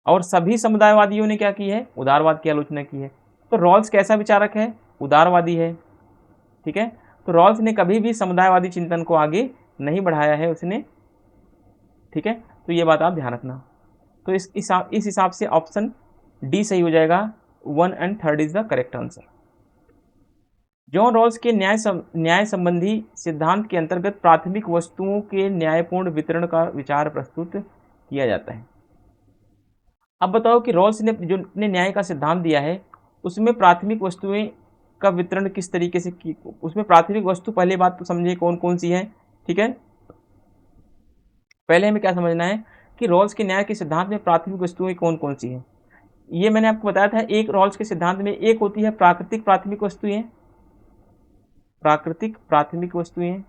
और सभी समुदायवादियों ने क्या की है, उदारवाद की आलोचना की है। तो रॉल्स कैसा विचारक है, उदारवादी है, ठीक है। तो रॉल्स ने कभी भी समुदायवादी चिंतन को आगे नहीं बढ़ाया है उसने, ठीक है। तो ये बात आप ध्यान रखना। तो इस हिसाब से ऑप्शन डी सही हो जाएगा, 1 and 3 is the correct answer. John Rawls के न्याय संबंधी सिद्धांत के अंतर्गत प्राथमिक वस्तुओं के न्यायपूर्ण वितरण का विचार प्रस्तुत किया जाता है। अब बताओ कि रॉल्स ने जो अपने न्याय का सिद्धांत दिया है उसमें प्राथमिक वस्तुएं का वितरण किस तरीके से की, उसमें प्राथमिक वस्तु, पहले बात तो समझिए कौन कौन सी है, ठीक है। पहले हमें क्या समझना है कि रॉल्स के न्याय के सिद्धांत में प्राथमिक वस्तुएं कौन कौन सी हैं। ये मैंने आपको बताया था, एक रॉल्स के सिद्धांत में एक होती है प्राकृतिक प्राथमिक वस्तुएं, प्राकृतिक प्राथमिक वस्तुएं,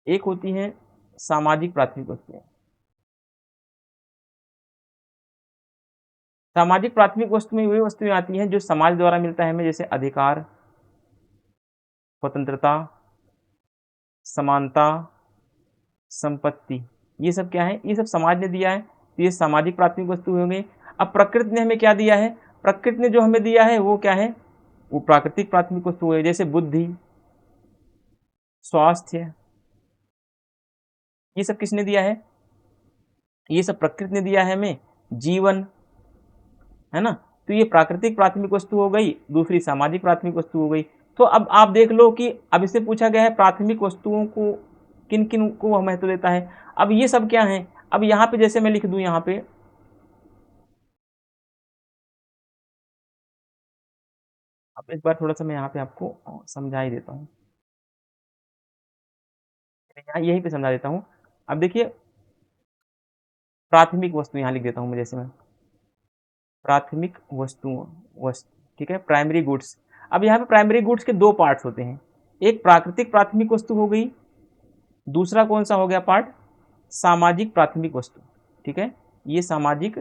एक होती हैं सामाजिक प्राथमिक वस्तुएं। सामाजिक प्राथमिक वस्तु में वही वस्तुएं आती हैं जो समाज द्वारा मिलता है हमें, जैसे अधिकार, स्वतंत्रता, समानता, संपत्ति, ये सब क्या है, ये सब समाज ने दिया है, तो ये सामाजिक प्राथमिक वस्तु होंगे। अब प्रकृति ने हमें क्या दिया है, प्रकृति ने जो हमें दिया है वो क्या है, वो प्राकृतिक प्राथमिक वस्तु है, जैसे बुद्धि, स्वास्थ्य, ये सब किसने दिया है? ये सब प्रकृति ने दिया है हमें, जीवन, है ना। तो ये प्राकृतिक प्राथमिक वस्तु हो गई, दूसरी सामाजिक प्राथमिक वस्तु हो गई। तो अब आप देख लो कि अब इससे पूछा गया है प्राथमिक वस्तुओं को किन किन को महत्व देता है। अब ये सब क्या है, अब यहाँ पे जैसे मैं लिख दूं, यहाँ पे अब एक बार थोड़ा सा मैं यहाँ पे आपको समझा ही देता हूँ, यहाँ यहीं पे समझा देता हूँ। अब देखिए प्राथमिक वस्तु यहाँ लिख देता हूँ मैं, जैसे मैं प्राथमिक वस्तुओं वस्तु, ठीक है, प्राइमरी गुड्स। अब यहाँ पे प्राइमरी गुड्स के दो पार्ट्स होते हैं, एक प्राकृतिक प्राथमिक वस्तु हो गई, दूसरा कौन सा हो गया पार्ट, सामाजिक प्राथमिक वस्तु, ठीक है। ये सामाजिक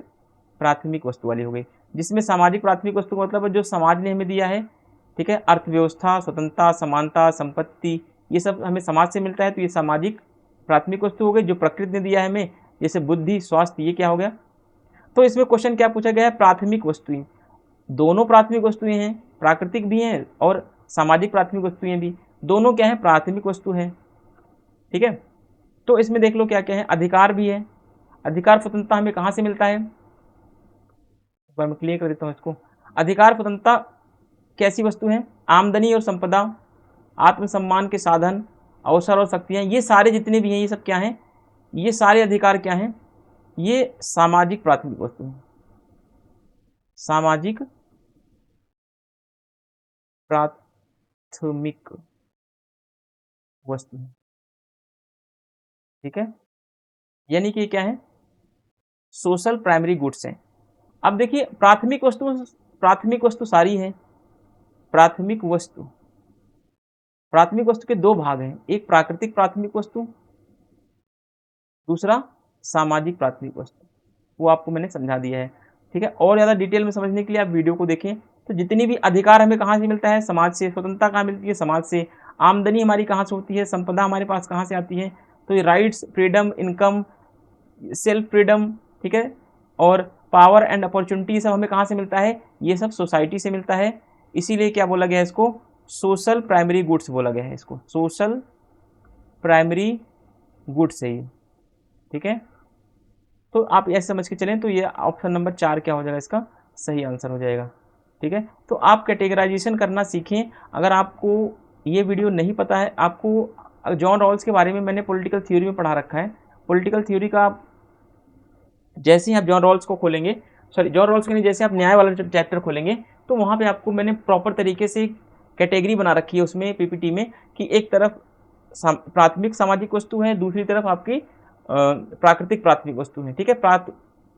प्राथमिक वस्तु वाली हो गई, जिसमें सामाजिक प्राथमिक वस्तु का मतलब जो समाज ने हमें दिया है, ठीक है, अर्थव्यवस्था, स्वतंत्रता, समानता, संपत्ति, ये सब हमें समाज से मिलता है, तो ये सामाजिक प्राथमिक वस्तु हो गई। जो प्रकृति ने दिया है हमें, जैसे बुद्धि, स्वास्थ्य, ये क्या हो गया। तो इसमें क्वेश्चन क्या पूछा गया है, प्राथमिक वस्तुएं, दोनों प्राथमिक वस्तुएं हैं, प्राकृतिक भी हैं और सामाजिक प्राथमिक वस्तुएं भी, दोनों क्या है, प्राथमिक वस्तु है, ठीक है। तो इसमें देख लो क्या क्या है, अधिकार भी है, अधिकार स्वतंत्रता हमें कहाँ से मिलता है, एक बार मैं क्लियर कर देता हूँ इसको। अधिकार स्वतंत्रता कैसी वस्तु है, आमदनी और संपदा, आत्मसम्मान के साधन, अवसर और शक्तियाँ, ये सारे जितने भी हैं ये सब क्या हैं, ये सारे अधिकार क्या हैं, ये सामाजिक प्राथमिक वस्तु हैं, सामाजिक प्राथमिक वस्तु, ठीक है। यानी कि क्या है, सोशल प्राइमरी गुड्स हैं। अब देखिए प्राथमिक वस्तु सारी है, प्राथमिक वस्तु के दो भाग हैं, एक प्राकृतिक प्राथमिक वस्तु, दूसरा सामाजिक प्राथमिक वस्तु, वो आपको मैंने समझा दिया है, ठीक है। और ज़्यादा डिटेल में समझने के लिए आप वीडियो को देखें। तो जितनी भी अधिकार हमें कहाँ से मिलता है, समाज से, स्वतंत्रता कहाँ मिलती है, समाज से, आमदनी हमारी कहाँ से होती है, संपदा हमारे पास कहाँ से आती है, तो ये rights, freedom, income, self freedom, ठीक है, और पावर एंड अपॉर्चुनिटी सब हमें कहाँ से मिलता है, ये सब सोसाइटी से मिलता है। इसीलिए क्या बोला गया है इसको, सोशल प्राइमरी गुड्स बोला गया है इसको, सोशल प्राइमरी गुड्स है ये, ठीक है। तो आप ऐसे समझ के चलें, तो ये ऑप्शन नंबर 4 क्या हो जाएगा, इसका सही आंसर हो जाएगा, ठीक है। तो आप कैटेगराइजेशन करना सीखें। अगर आपको ये वीडियो नहीं पता है, आपको जॉन रॉल्स के बारे में मैंने पॉलिटिकल थ्योरी में पढ़ा रखा है, पॉलिटिकल थ्योरी का आप जैसे ही आप जॉन रॉल्स को खोलेंगे, सॉरी जॉन रॉल्स के नहीं, जैसे आप न्याय वाला चैप्टर खोलेंगे, तो वहाँ पे आपको मैंने प्रॉपर तरीके से कैटेगरी बना रखी है उसमें पीपीटी में, कि एक तरफ प्राथमिक सामाजिक वस्तु है, दूसरी तरफ आपकी प्राकृतिक प्राथमिक वस्तु है, ठीक है।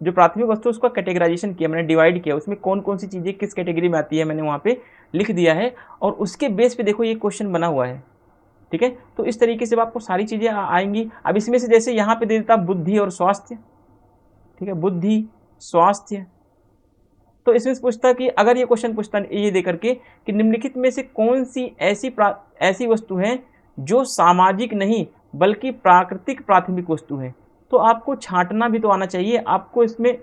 जो प्राथमिक वस्तु उसका कैटेगराइजेशन किया मैंने, डिवाइड किया, उसमें कौन कौन सी चीज़ें किस कैटेगरी में आती है मैंने वहाँ पे लिख दिया है, और उसके बेस पे देखो ये क्वेश्चन बना हुआ है, ठीक है। तो इस तरीके से आपको सारी चीज़ें आएंगी। अब इसमें से जैसे यहाँ पे दे देता बुद्धि और स्वास्थ्य, ठीक है, बुद्धि, स्वास्थ्य, तो इसमें से पूछता कि अगर ये क्वेश्चन पूछता ये दे करके कि निम्नलिखित में से कौन सी ऐसी वस्तु है जो सामाजिक नहीं बल्कि प्राकृतिक प्राथमिक वस्तु है, तो आपको छांटना भी तो आना चाहिए, आपको इसमें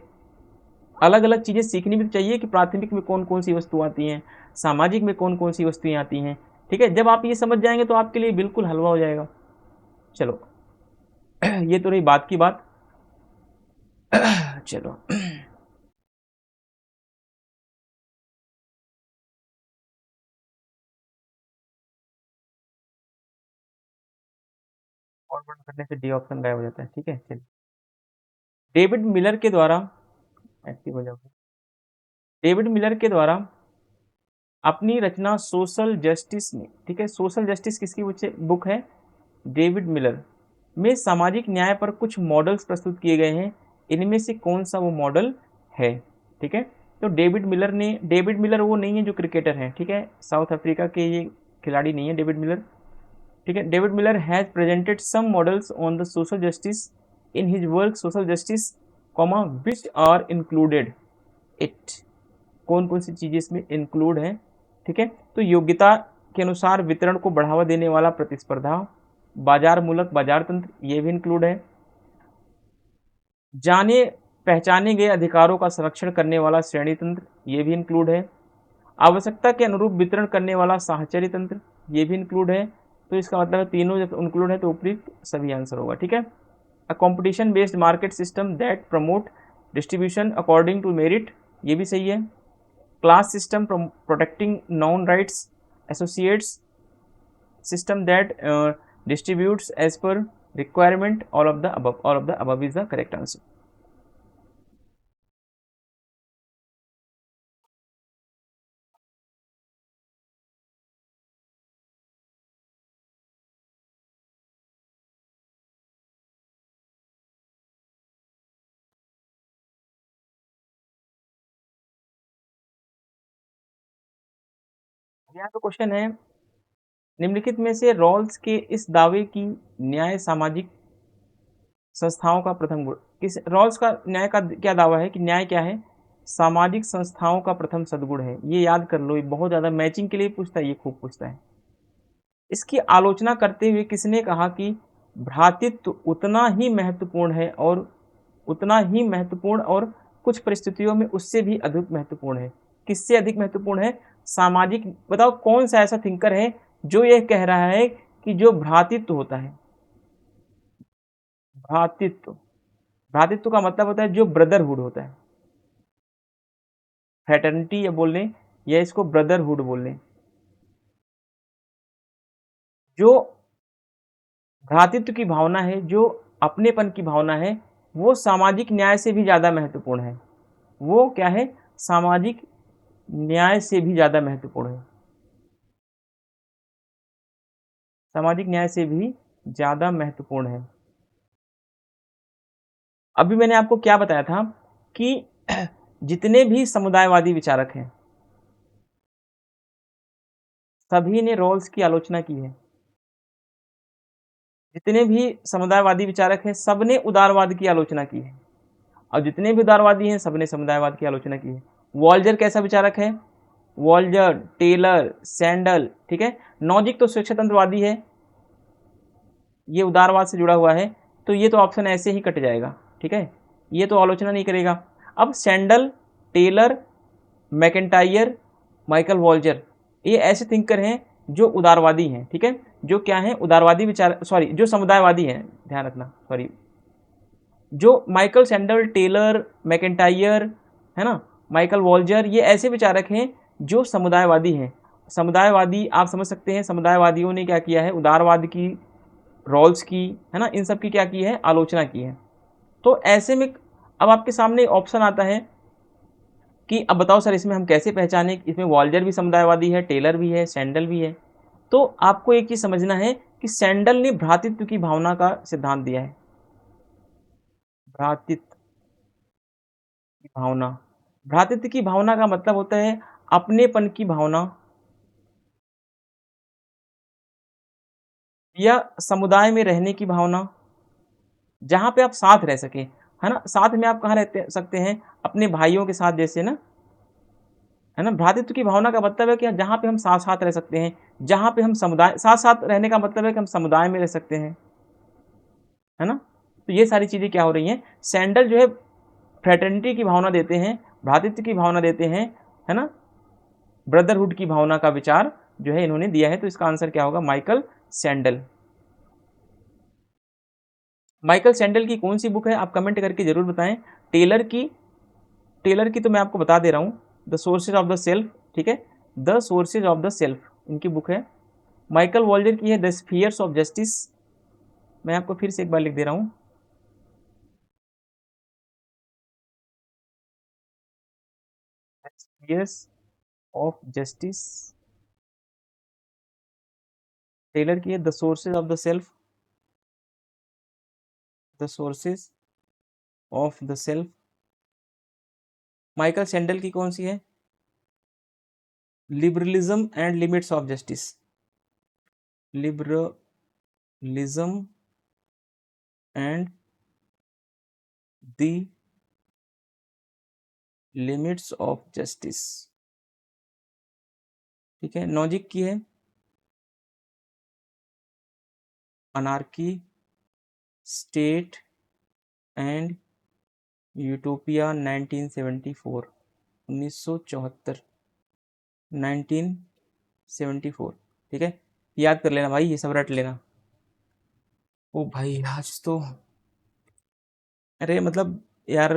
अलग अलग चीज़ें सीखनी भी तो चाहिए कि प्राथमिक में कौन कौन सी वस्तु आती हैं, सामाजिक में कौन कौन सी वस्तुएं आती हैं, ठीक है। जब आप ये समझ जाएंगे तो आपके लिए बिल्कुल हलवा हो जाएगा। चलो ये तो रही बात की बात। चलो और बंद करने से डी ऑप्शन गायब हो जाता है, ठीक है। चलिए, डेविड मिलर के द्वारा एक्टिव हो जाओगे, डेविड मिलर के द्वारा अपनी रचना सोशल जस्टिस में, ठीक है, सोशल जस्टिस किसकी बुक है, डेविड मिलर में सामाजिक न्याय पर कुछ मॉडल्स प्रस्तुत किए गए हैं, इनमें से कौन सा वो मॉडल है, ठीक है। तो डेविड मिलर वो नहीं है जो क्रिकेटर है, ठीक है, साउथ अफ्रीका के ये खिलाड़ी नहीं है डेविड मिलर, ठीक है। David Miller has presented some models on the social justice in his work social justice, comma which are included it, कौन कौन सी चीज़ें इसमें इंक्लूड हैं, ठीक है। तो योग्यता के अनुसार वितरण को बढ़ावा देने वाला प्रतिस्पर्धा, बाजार मूलक बाजार तंत्र, ये भी इंक्लूड है, जाने पहचाने गए अधिकारों का संरक्षण करने वाला श्रेणी तंत्र, ये भी इंक्लूड है, आवश्यकता के अनुरूप वितरण करने वाला साहचर्य तंत्र, ये भी इंक्लूड है। तो इसका मतलब है तीनों जब इंक्लूड है तो उपयुक्त सभी आंसर होगा, ठीक है। A competition based market system that promote distribution according to merit, ये भी सही है। Class system protecting non rights associates, system that distributes as per requirement, all of the above is the correct answer. यहाँ तो question है, निम्नलिखित में से रॉल्स के इस दावे की न्याय सामाजिक संस्थाओं का प्रथम गुण, किस रॉल्स का न्याय का क्या दावा है कि न्याय क्या है, सामाजिक संस्थाओं का प्रथम सद्गुण है। ये याद कर लो, ये बहुत ज्यादा मैचिंग के लिए पूछता है, ये खूब पूछता है। इसकी आलोचना करते हुए किसने कहा कि भ्रातृत्व उतना ही महत्वपूर्ण है और उतना ही महत्वपूर्ण और कुछ परिस्थितियों में उससे भी अधिक महत्वपूर्ण है। किससे अधिक महत्वपूर्ण है? सामाजिक। बताओ कौन सा ऐसा थिंकर है जो ये कह रहा है कि जो भ्रातृत्व होता है, भ्रातृत्व, भ्रातृत्व का मतलब होता है जो ब्रदरहुड होता है, फ्रेटर्निटी या बोल लें या इसको ब्रदरहुड बोल लें, जो भ्रातृत्व की भावना है, जो अपनेपन की भावना है, वो सामाजिक न्याय से भी ज्यादा महत्वपूर्ण है। वो क्या है? सामाजिक न्याय से भी ज्यादा महत्वपूर्ण है, सामाजिक न्याय से भी ज्यादा महत्वपूर्ण है। अभी मैंने आपको क्या बताया था कि जितने भी समुदायवादी विचारक हैं सभी ने रॉल्स की आलोचना की है। जितने भी समुदायवादी विचारक हैं सबने उदारवाद की आलोचना की है, और जितने भी उदारवादी हैं सबने समुदायवाद की आलोचना की है। वॉल्जर कैसा विचारक है? वॉल्जर, टेलर, सैंडल, ठीक है। नॉजिक तो स्वेच्छातंत्रवादी है, ये उदारवाद से जुड़ा हुआ है, तो ये तो ऑप्शन ऐसे ही कट जाएगा, ठीक है, ये तो आलोचना नहीं करेगा। अब sandal, Taylor, McIntyre, Michael Walzer, ये ऐसे थिंकर हैं जो उदारवादी हैं, ठीक है, जो क्या है, उदारवादी विचार, सॉरी, जो समुदायवादी हैं, ध्यान रखना, सॉरी, जो माइकल सैंडल, टेलर, मैकेंटायर, है ना, माइकल वॉल्जर, ये ऐसे विचारक हैं जो समुदायवादी हैं। समुदायवादी आप समझ सकते हैं, समुदायवादियों ने क्या किया है, उदारवाद की, रॉल्स की, है ना, इन सब की क्या की है, आलोचना की है। तो ऐसे में अब आपके सामने ऑप्शन आता है कि अब बताओ सर इसमें हम कैसे पहचाने, इसमें वॉल्जर भी समुदायवादी है, टेलर भी है, सैंडल भी है। तो आपको एक चीज समझना है कि सैंडल ने भ्रातृत्व की भावना का सिद्धांत दिया है, भ्रातृत्व की भावना। भ्रातृत्व की भावना का मतलब होता है अपनेपन की भावना या समुदाय में रहने की भावना, जहां पे आप साथ रह सके, है ना। साथ में आप कहाँ रहते सकते हैं? अपने भाइयों के साथ, जैसे ना, है ना। भ्रातृत्व की भावना का मतलब है कि जहाँ पे हम साथ साथ रह सकते हैं, जहाँ पे हम समुदाय, साथ साथ रहने का मतलब है कि हम समुदाय में रह सकते हैं, है ना। तो ये सारी चीजें क्या हो रही हैं, सैंडल जो है फ्रेटर्निटी की भावना देते हैं, भ्रातृत्व की भावना देते हैं, है ना, ब्रदरहुड की भावना का विचार जो है इन्होंने दिया है। तो इसका आंसर क्या होगा? Michael sandal. माइकल सैंडल की कौन सी बुक है आप कमेंट करके जरूर बताएं। टेलर की, टेलर की तो मैं आपको बता दे रहा हूँ, the sources of the self, ठीक है, the sources of the self इनकी बुक है। माइकल वॉल्जर की है द स्फीयर्स ऑफ जस्टिस, मैं आपको फिर से एक बार लिख दे रहा हूँ, स्फीयर्स ऑफ जस्टिस। टेलर की है the sources of the self, the sources of the self. Michael sandal की कौन सी है? Liberalism and limits of justice, liberalism and the limits of justice, ठीक है। नॉजिक की है अनार्की, स्टेट एंड यूटोपिया 1974, 1974, 1974, ठीक है। याद कर लेना भाई, ये सब रट लेना। ओ भाई आज तो अरे मतलब यार,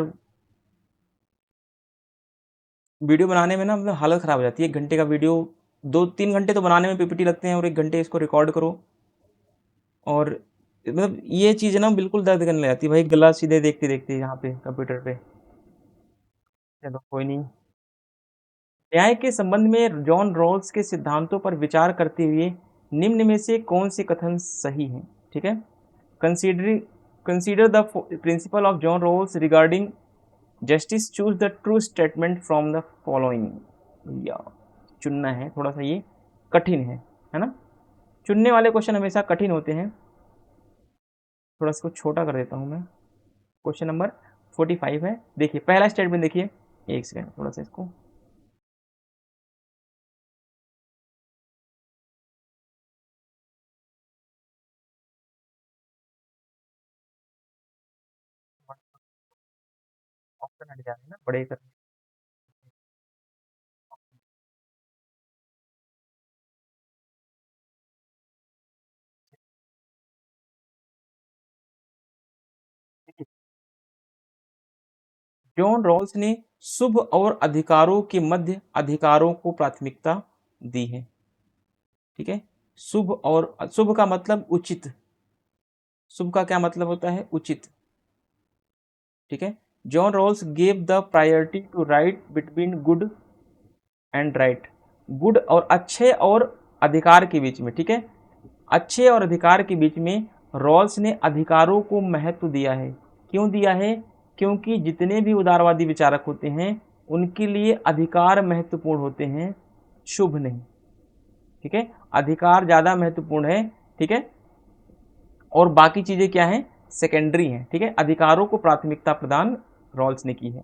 वीडियो बनाने में ना मतलब हालत ख़राब हो जाती है। 1 घंटे का वीडियो, 2-3 घंटे तो बनाने में पीपीटी लगते हैं और 1 घंटे इसको रिकॉर्ड करो। और मतलब ये चीज़ ना बिल्कुल दर्द करने लग जाती है भाई, गला सीधे देखते-देखते यहाँ पे कंप्यूटर पे। चलो कोई नहीं। न्याय के संबंध में जॉन रॉल्स के सिद्धांतों पर विचार करते हुए निम्न में से कौन से कथन सही हैं? ठीक है। Considering consider the principle of John Rawls regarding justice, choose the true statement from the following. या चुनना है, थोड़ा सा ये कठिन है ना। चुनने वाले क्वेश्चन हमेशा कठिन होते हैं। थोड़ा इसको छोटा कर देता हूँ मैं। क्वेश्चन नंबर 45 है। देखिए पहला स्टेटमेंट देखिए, एक सेकेंड थोड़ा सा इसको। ऑप्शन हट जा रहे हैं ना बड़े कर। जॉन रॉल्स ने शुभ और अधिकारों के मध्य अधिकारों को प्राथमिकता दी है। ठीक है। शुभ और शुभ का मतलब उचित। शुभ का क्या मतलब होता है? उचित। ठीक है। John Rawls gave the priority to right between good and right. Good और अच्छे और अधिकार के बीच में। ठीक है। अच्छे और अधिकार के बीच में रॉल्स ने अधिकारों को महत्व दिया है। क्यों दिया है? क्योंकि जितने भी उदारवादी विचारक होते हैं उनके लिए अधिकार महत्वपूर्ण होते हैं, शुभ नहीं। ठीक है। अधिकार ज़्यादा महत्वपूर्ण है। ठीक है। और बाकी चीज़ें क्या हैं? सेकेंडरी हैं। ठीक है। अधिकारों को प्राथमिकता प्रदान रॉल्स ने की है।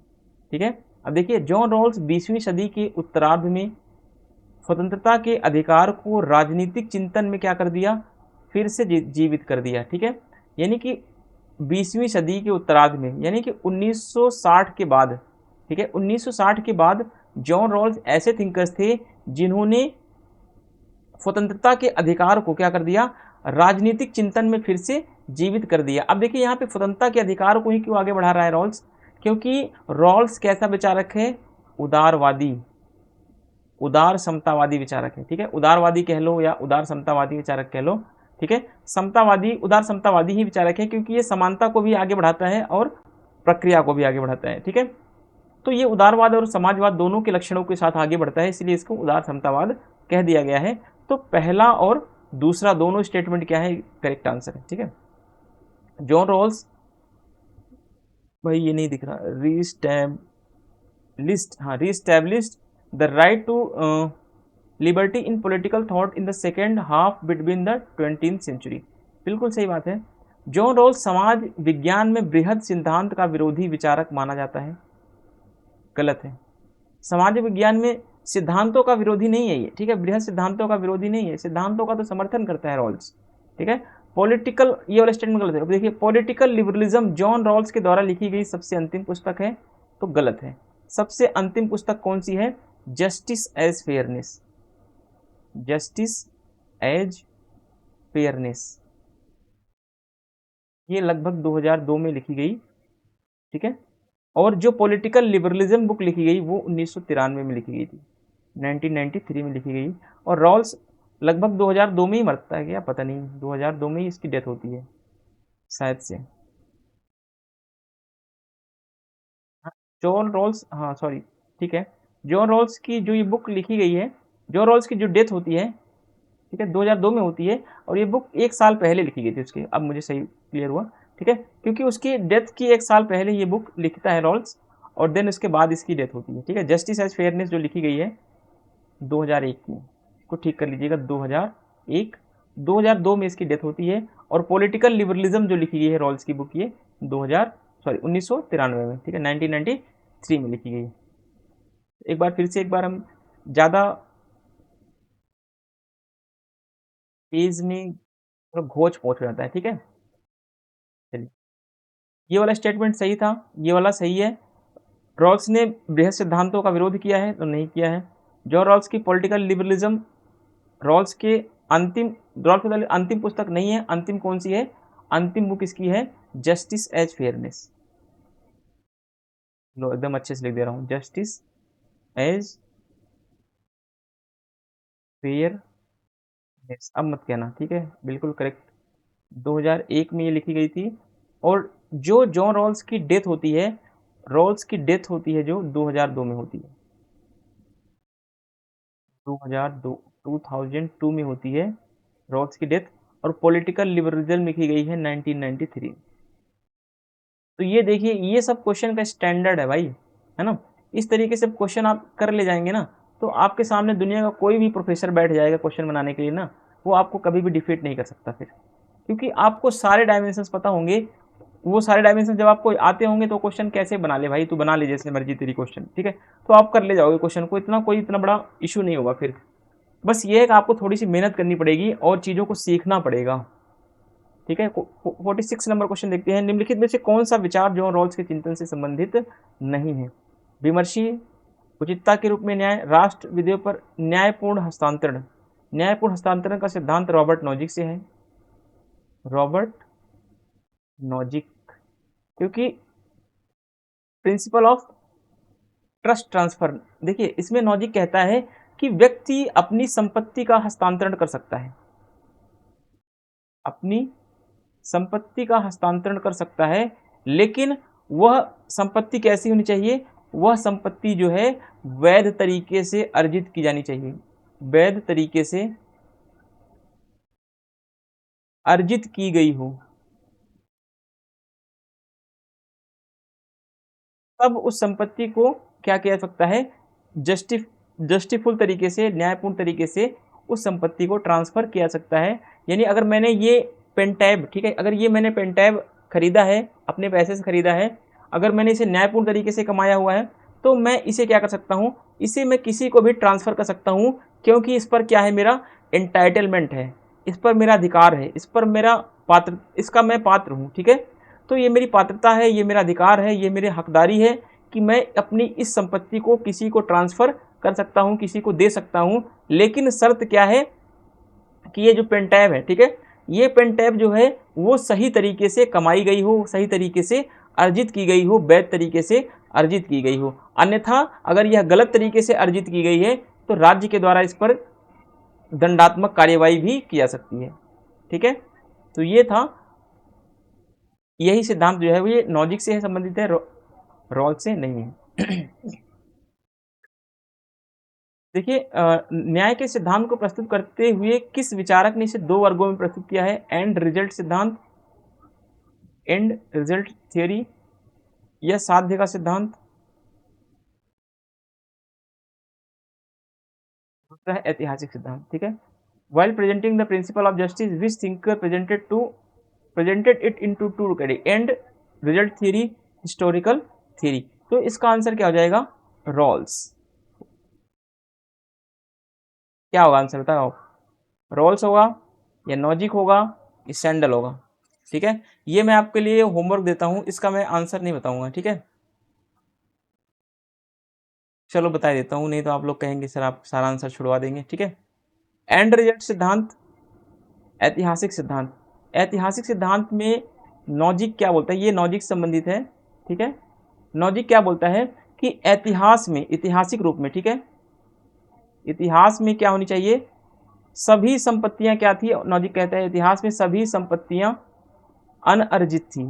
ठीक है। अब देखिए जॉन रॉल्स 20वीं सदी के उत्तरार्ध में स्वतंत्रता के अधिकार को राजनीतिक चिंतन में क्या कर दिया? फिर से जीवित कर दिया। ठीक है। यानी कि 20वीं सदी के उत्तरार्ध में, यानी कि 1960 के बाद। ठीक है। 1960 के बाद जॉन रॉल्स ऐसे थिंकर्स थे जिन्होंने स्वतंत्रता के अधिकार को क्या कर दिया? राजनीतिक चिंतन में फिर से जीवित कर दिया। अब देखिए यहाँ पे स्वतंत्रता के अधिकार को ही क्यों आगे बढ़ा रहा है रॉल्स? क्योंकि रॉल्स कैसा विचारक है? उदारवादी, उदार समतावादी विचारक है। ठीक है। उदारवादी कह लो या उदार समतावादी विचारक कह लो। ठीक है। समतावादी, उदार समतावादी ही विचारक है क्योंकि ये समानता को भी आगे बढ़ाता है और प्रक्रिया को भी आगे बढ़ाता है। ठीक है। तो ये उदारवाद और समाजवाद दोनों के लक्षणों के साथ आगे बढ़ता है, इसलिए इसको उदार समतावाद कह दिया गया है। तो पहला और दूसरा दोनों स्टेटमेंट क्या है? करेक्ट आंसर है। ठीक है। जॉन रॉल्स, भाई ये नहीं दिख रहा, रीस्टैब्लिश्ड, हाँ reestablished the right to liberty in political thought in the second half between the 20th century. बिल्कुल सही बात है। जॉन रॉल्स समाज विज्ञान में बृहद सिद्धांत का विरोधी विचारक माना जाता है। गलत है। समाज विज्ञान में सिद्धांतों का विरोधी नहीं है ये। ठीक है। बृहद सिद्धांतों का विरोधी नहीं है, सिद्धांतों का तो समर्थन करता है रॉल्स। ठीक है। पॉलिटिकल, ये वाला स्टेटमेंट गलत है। देखिए पॉलिटिकल लिबरलिज्म जॉन रॉल्स के द्वारा लिखी गई सबसे अंतिम पुस्तक है, तो गलत है। सबसे अंतिम पुस्तक कौन सी है? Justice as fairness. Justice as fairness, ये लगभग 2002 में लिखी गई। ठीक है। और जो पॉलिटिकल लिबरलिज्म बुक लिखी गई वो 1993 में लिखी गई थी, 1993 में लिखी गई। और रॉल्स लगभग 2002 में ही मरता है, क्या पता नहीं, 2002 में ही इसकी डेथ होती है शायद से। हाँ, जॉन रॉल्स, हाँ सॉरी, ठीक है। जॉन रॉल्स की जो ये बुक लिखी गई है, जॉन रॉल्स की जो डेथ होती है, ठीक है, 2002 में होती है। और ये बुक 1 साल पहले लिखी गई थी उसकी, अब मुझे सही क्लियर हुआ। ठीक है। क्योंकि उसकी डेथ की 1 साल पहले ये बुक लिखता है रॉल्स, और देन उसके बाद इसकी डेथ होती है। ठीक है। जस्टिस एज फेयरनेस जो लिखी गई है 2001 में, इसको ठीक कर लीजिएगा, 2001, 2002 में इसकी डेथ होती है। और पॉलिटिकल लिबरलिज्म जो लिखी गई है रॉल्स की बुक, ये 2000 सॉरी 1993 में, ठीक है, 1993 में लिखी गई। एक बार फिर से, एक बार हम ज़्यादा पेज में थोड़ा घोच पहुँच जाता है। ठीक है। चलिए, ये वाला स्टेटमेंट सही था, ये वाला सही है। रॉल्स ने बृहद सिद्धांतों का विरोध किया है तो नहीं किया है। जॉन रॉल्स की पॉलिटिकल लिबरलिज्म रॉल्स के अंतिम, रॉल्स की अंतिम पुस्तक नहीं है। अंतिम कौन सी है? अंतिम बुक इसकी है जस्टिस एज फेयरनेस। लो एकदम अच्छे से लिख दे रहा हूँ, जस्टिस एज फेयरनेस। अब मत कहना, ठीक है, बिल्कुल करेक्ट। 2001 में ये लिखी गई थी। और जो जॉन रॉल्स की डेथ होती है, रॉल्स की डेथ होती है जो 2002 में होती है, 2002, 2002 में होती है रॉल्स की डेथ। और पॉलिटिकल लिबरलिज्म लिखी गई है 1993। तो ये देखिए, ये सब क्वेश्चन का स्टैंडर्ड है भाई, है ना। इस तरीके से क्वेश्चन आप कर ले जाएंगे ना, तो आपके सामने दुनिया का कोई भी प्रोफेसर बैठ जाएगा क्वेश्चन बनाने के लिए ना, वो आपको कभी भी डिफीट नहीं कर सकता फिर, क्योंकि आपको सारे डायमेंशंस पता होंगे। वो सारे डायमेंशन जब आपको आते होंगे तो क्वेश्चन कैसे बना ले भाई, तू बना ले जैसे मर्जी तेरी क्वेश्चन, ठीक है। तो आप कर ले जाओगे क्वेश्चन को, इतना कोई इतना बड़ा इशू नहीं होगा फिर। बस ये है कि आपको थोड़ी सी मेहनत करनी पड़ेगी और चीज़ों को सीखना पड़ेगा, ठीक है। 46 नंबर क्वेश्चन देखते हैं, निम्नलिखित में से कौन सा विचार जॉन रॉल्स के चिंतन से संबंधित नहीं है। विमर्शी, उचितता के रूप में न्याय, राष्ट्र विधेयों पर न्यायपूर्ण हस्तांतरण। न्यायपूर्ण हस्तांतरण का सिद्धांत रॉबर्ट नॉजिक से है, रॉबर्ट नॉजिक, क्योंकि प्रिंसिपल ऑफ ट्रस्ट ट्रांसफर, देखिए इसमें नॉजिक कहता है कि व्यक्ति अपनी संपत्ति का हस्तांतरण कर सकता है, अपनी संपत्ति का हस्तांतरण कर सकता है, लेकिन वह संपत्ति कैसी होनी चाहिए, वह संपत्ति जो है वैध तरीके से अर्जित की जानी चाहिए, वैध तरीके से अर्जित की गई हो, तब उस संपत्ति को क्या किया जा सकता है, जस्टिफुल तरीके से, न्यायपूर्ण तरीके से उस संपत्ति को ट्रांसफर किया जा सकता है। यानी अगर मैंने ये पेन टैब, ठीक है, अगर ये मैंने पेन टैब खरीदा है, अपने पैसे से खरीदा है, अगर मैंने इसे न्यायपूर्ण तरीके से कमाया हुआ है, तो मैं इसे क्या कर सकता हूँ, इसे मैं किसी को भी ट्रांसफर कर सकता हूँ, क्योंकि इस पर क्या है, मेरा एंटाइटलमेंट है, इस पर मेरा अधिकार है, इस पर मेरा पात्र, इसका मैं पात्र हूँ, ठीक है। तो ये मेरी पात्रता है, ये मेरा अधिकार है, ये मेरी हकदारी है कि मैं अपनी इस संपत्ति को किसी को ट्रांसफ़र कर सकता हूँ, किसी को दे सकता हूँ। लेकिन शर्त क्या है कि ये जो पेन टैब है, ठीक है, ये पेन टैब जो है वो सही तरीके से कमाई गई हो, सही तरीके से अर्जित की गई हो, वैध तरीके से अर्जित की गई हो। अन्यथा अगर यह गलत तरीके से अर्जित की गई है तो राज्य के द्वारा इस पर दंडात्मक कार्यवाही भी की जा सकती है, ठीक है। तो ये था, यही सिद्धांत जो है वो ये नॉजिक से संबंधित है, रॉल से नहीं है। देखिए, न्याय के सिद्धांत को प्रस्तुत करते हुए किस विचारक ने इसे दो वर्गों में प्रस्तुत किया है, एंड रिजल्ट सिद्धांत, एंड रिजल्ट थियोरी, या साध्य का सिद्धांत, दूसरा है ऐतिहासिक सिद्धांत, ठीक है। While presenting the principle of justice which thinker presented it into two category, and result theory, historical theory. तो इसका आंसर क्या हो जाएगा, रॉल्स। क्या होगा आंसर बताओ, रॉल्स होगा या नॉजिक होगा या सैंडल होगा, ठीक है। ये मैं आपके लिए होमवर्क देता हूं, इसका मैं आंसर नहीं बताऊंगा, ठीक है। चलो बता देता हूं, नहीं तो आप लोग कहेंगे सर आप सारा आंसर छुड़वा देंगे, ठीक है। एंड रिजल्ट सिद्धांत, ऐतिहासिक सिद्धांत। ऐतिहासिक सिद्धांत में नॉजिक क्या बोलता है, ये नॉजिक संबंधित है, ठीक है। नॉजिक क्या बोलता है कि इतिहास में, ऐतिहासिक रूप में, ठीक है, इतिहास में क्या होनी चाहिए, सभी संपत्तियां क्या थी, नॉजिक कहता है इतिहास में सभी संपत्तियां अनअर्जित थी।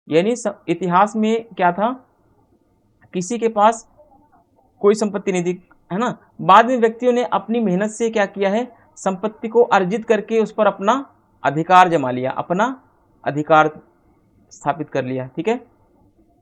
यानी इतिहास में क्या था, किसी के पास कोई संपत्ति नहीं थी, है ना। बाद में व्यक्तियों ने अपनी मेहनत से क्या किया है, संपत्ति को अर्जित करके उस पर अपना अधिकार जमा लिया, अपना अधिकार स्थापित कर लिया, ठीक है,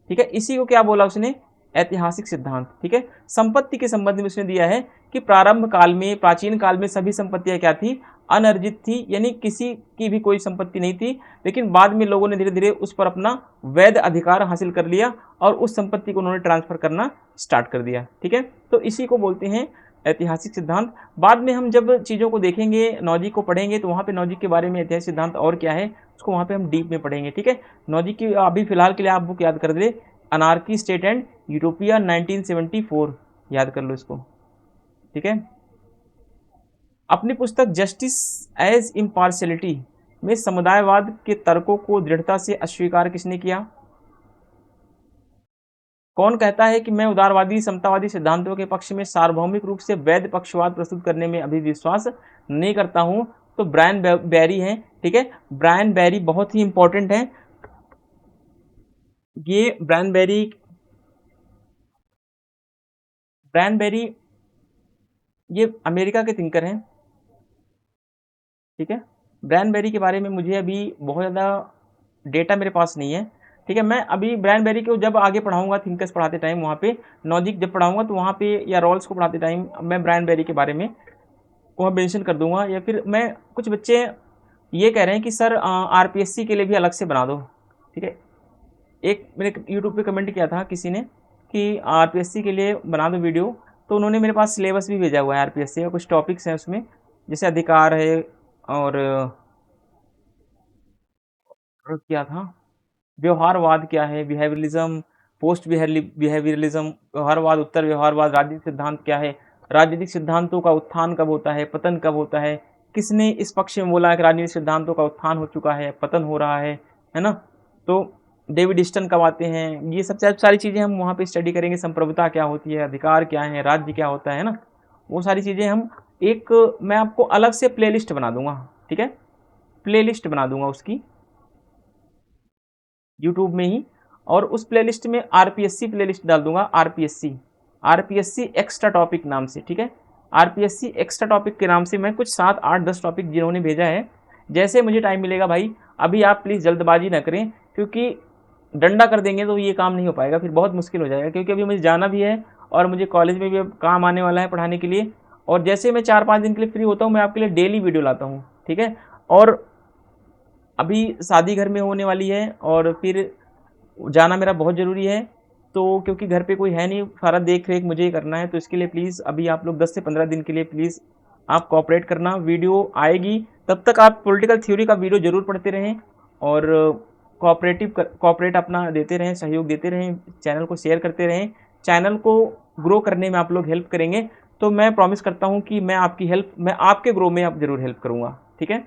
ठीक है। इसी को क्या बोला उसने, ऐतिहासिक सिद्धांत, ठीक है। संपत्ति के संबंध में उसने दिया है कि प्रारंभ काल में, प्राचीन काल में सभी संपत्तियां क्या थी, अनर्जित थी, यानी किसी की भी कोई संपत्ति नहीं थी। लेकिन बाद में लोगों ने धीरे धीरे उस पर अपना वैध अधिकार हासिल कर लिया और उस संपत्ति को उन्होंने ट्रांसफर करना स्टार्ट कर दिया, ठीक है। तो इसी को बोलते हैं ऐतिहासिक सिद्धांत। बाद में हम जब चीज़ों को देखेंगे, नॉजिक को पढ़ेंगे, तो वहाँ पे नॉजिक के बारे में ऐतिहासिक सिद्धांत और क्या है उसको वहाँ पे हम डीप में पढ़ेंगे, ठीक है। नॉजिक की अभी फिलहाल के लिए आप बुक याद कर दे, अनार्की स्टेट एंड यूटोपिया 1974, याद कर लो इसको, ठीक है। अपनी पुस्तक जस्टिस एज इम्पार्शियलिटी में समुदायवाद के तर्कों को दृढ़ता से अस्वीकार किसने किया, कौन कहता है कि मैं उदारवादी समतावादी सिद्धांतों के पक्ष में सार्वभौमिक रूप से वैध पक्षवाद प्रस्तुत करने में अभी विश्वास नहीं करता हूं? तो ब्रायन बैरी हैं। ठीक है, ब्रायन बैरी बहुत ही इंपॉर्टेंट है। ये ब्रायन बैरी ये अमेरिका के थिंकर हैं। ठीक है, ब्रायन बैरी के बारे में मुझे अभी बहुत ज़्यादा डेटा मेरे पास नहीं है। ठीक है, मैं अभी ब्रायन बैरी को जब आगे पढ़ाऊंगा, थिंकर्स पढ़ाते टाइम वहाँ पे, लॉजिक जब पढ़ाऊंगा तो वहाँ पे, या रॉल्स को पढ़ाते टाइम मैं ब्रायन बैरी के बारे में वहाँ मेंशन कर दूंगा। या फिर मैं, कुछ बच्चे ये कह रहे हैं कि सर आरपीएससी के लिए भी अलग से बना दो। ठीक है, एक मैंने यूट्यूब पे कमेंट किया था किसी ने कि आरपीएससी के लिए बना दो वीडियो, तो उन्होंने मेरे पास सिलेबस भी भेजा हुआ है आरपीएससी का, कुछ टॉपिक्स हैं उसमें, जैसे अधिकार है, और क्या था, व्यवहारवाद क्या है, बिहेवियरलिज्म, पोस्ट बिहेवियरलिज्म, व्यवहारवाद, उत्तर व्यवहारवाद, राजनीतिक सिद्धांत क्या है, राजनीतिक सिद्धांतों का उत्थान कब होता है, पतन कब होता है, किसने इस पक्ष में बोला है कि राजनीतिक सिद्धांतों का उत्थान हो चुका है, पतन हो रहा है ना। तो डेविड ईस्टन कब आते हैं, ये सब सारी चीज़ें हम वहाँ पे स्टडी करेंगे। संप्रभुता क्या होती है, अधिकार क्या है, राज्य क्या होता है ना, वो सारी चीज़ें हम एक, मैं आपको अलग से प्लेलिस्ट बना दूंगा। ठीक है, प्लेलिस्ट बना दूंगा उसकी यूट्यूब में ही, और उस प्लेलिस्ट में आरपीएससी प्लेलिस्ट डाल दूंगा, आरपीएससी एक्स्ट्रा टॉपिक नाम से। ठीक है, आरपीएससी एक्स्ट्रा टॉपिक के नाम से मैं कुछ 7 8 10 टॉपिक जिन्होंने भेजा है, जैसे मुझे टाइम मिलेगा भाई, अभी आप प्लीज़ जल्दबाजी ना करें, क्योंकि डंडा कर देंगे तो ये काम नहीं हो पाएगा, फिर बहुत मुश्किल हो जाएगा, क्योंकि अभी मुझे जाना भी है और मुझे कॉलेज में भी अब काम आने वाला है पढ़ाने के लिए। और जैसे मैं 4 5 दिन के लिए फ्री होता हूँ, मैं आपके लिए डेली वीडियो लाता हूँ। ठीक है, और अभी शादी घर में होने वाली है और फिर जाना मेरा बहुत ज़रूरी है, तो क्योंकि घर पे कोई है नहीं, सारा देख रेख मुझे ही करना है, तो इसके लिए प्लीज़ अभी आप लोग 10 से 15 दिन के लिए प्लीज़ आप कोऑपरेट करना, वीडियो आएगी तब तक आप पॉलिटिकल थ्योरी का वीडियो ज़रूर पढ़ते रहें, और कोऑपरेट अपना देते रहें, सहयोग देते रहें, चैनल को शेयर करते रहें, चैनल को ग्रो करने में आप लोग हेल्प करेंगे, तो मैं प्रॉमिस करता हूँ कि मैं आपकी हेल्प, मैं आपके ग्रो में आप ज़रूर हेल्प करूँगा। ठीक है,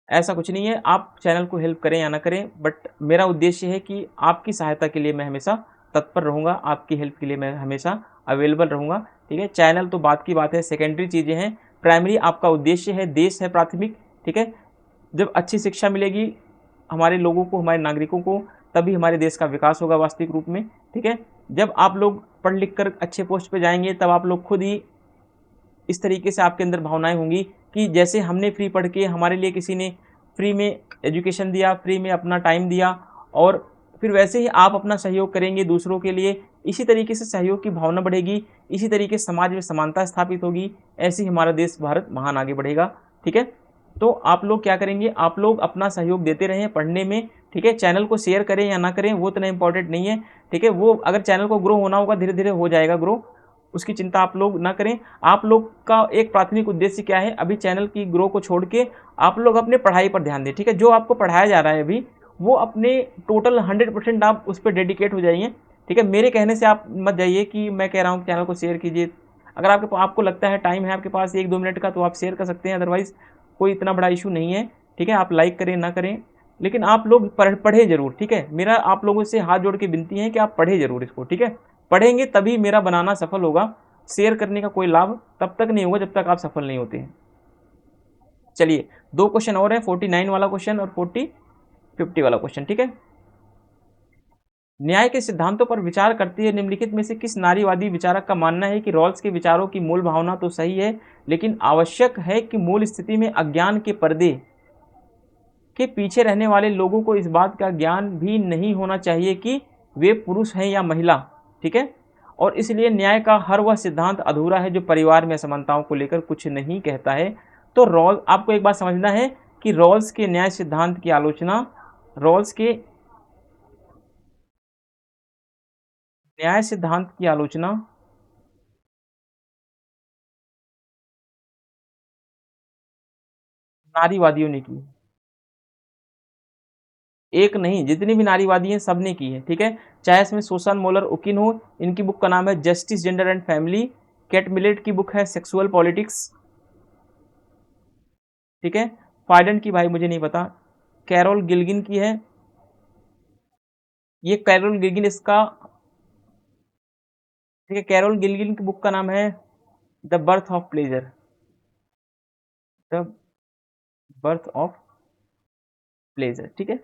ऐसा कुछ नहीं है, आप चैनल को हेल्प करें या ना करें, बट मेरा उद्देश्य है कि आपकी सहायता के लिए मैं हमेशा तत्पर रहूँगा, आपकी हेल्प के लिए मैं हमेशा अवेलेबल रहूँगा। ठीक है, चैनल तो बात की बात है, सेकेंडरी चीज़ें हैं, प्राइमरी आपका उद्देश्य है, देश है प्राथमिक। ठीक है, जब अच्छी शिक्षा मिलेगी हमारे लोगों को, हमारे नागरिकों को, तभी हमारे देश का विकास होगा वास्तविक रूप में। ठीक है, जब आप लोग पढ़ लिख कर अच्छे पोस्ट पे जाएंगे, तब आप लोग खुद ही इस तरीके से आपके अंदर भावनाएं होंगी कि जैसे हमने फ्री पढ़ के, हमारे लिए किसी ने फ्री में एजुकेशन दिया, फ्री में अपना टाइम दिया, और फिर वैसे ही आप अपना सहयोग करेंगे दूसरों के लिए, इसी तरीके से सहयोग की भावना बढ़ेगी, इसी तरीके से समाज में समानता स्थापित होगी, ऐसे ही हमारा देश भारत महान आगे बढ़ेगा। ठीक है, तो आप लोग क्या करेंगे, आप लोग अपना सहयोग देते रहें पढ़ने में। ठीक है, चैनल को शेयर करें या ना करें वो इतना इंपॉर्टेंट नहीं है। ठीक है, वो अगर चैनल को ग्रो होना होगा, धीरे धीरे हो जाएगा ग्रो, उसकी चिंता आप लोग ना करें। आप लोग का एक प्राथमिक उद्देश्य क्या है, अभी चैनल की ग्रो को छोड़ के आप लोग अपने पढ़ाई पर ध्यान दें। ठीक है, जो आपको पढ़ाया जा रहा है अभी, वो अपने टोटल 100% आप उस पर डेडिकेट हो जाइए। ठीक है, मेरे कहने से आप मत जाइए कि मैं कह रहा हूँ चैनल को शेयर कीजिए। अगर आपको लगता है, टाइम है आपके पास 1 2 मिनट का, तो आप शेयर कर सकते हैं, अदरवाइज़ कोई इतना बड़ा इशू नहीं है। ठीक है, आप लाइक करें ना करें, लेकिन आप लोग पढ़े जरूर। ठीक है, मेरा आप लोगों से हाथ जोड़ के विनती है कि आप पढ़े जरूर इसको। ठीक है, पढ़ेंगे तभी मेरा बनाना सफल होगा, शेयर करने का कोई लाभ तब तक नहीं होगा जब तक आप सफल नहीं होते हैं। चलिए, 2 क्वेश्चन और है, 49 वाला क्वेश्चन और 50 वाला क्वेश्चन। ठीक है, न्याय के सिद्धांतों पर विचार करते हुए निम्नलिखित में से किस नारीवादी विचारक का मानना है कि रॉल्स के विचारों की मूल भावना तो सही है, लेकिन आवश्यक है कि मूल स्थिति में अज्ञान के पर्दे के पीछे रहने वाले लोगों को इस बात का ज्ञान भी नहीं होना चाहिए कि वे पुरुष हैं या महिला। ठीक है, और इसलिए न्याय का हर वह सिद्धांत अधूरा है जो परिवार में असमानताओं को लेकर कुछ नहीं कहता है। तो रॉल, आपको एक बात समझना है कि रॉल्स के न्याय सिद्धांत की आलोचना, रॉल्स के न्याय सिद्धांत की आलोचना नारीवादियों ने की, एक नहीं, जितनी भी नारीवादी हैं सब ने की है। ठीक है, चाहे इसमें सोसन मोलर उकिन हो, इनकी बुक का नाम है justice gender and family, Kate Millett की बुक है सेक्सुअल पॉलिटिक्स। ठीक है, फाइडन की भाई मुझे नहीं पता, कैरोल गिल्गिन की है ये कैरोल गिल्गिन इसका, ठीक है, कैरोल गिल्गिन की बुक का नाम है the birth of pleasure, the birth of pleasure, ठीक है,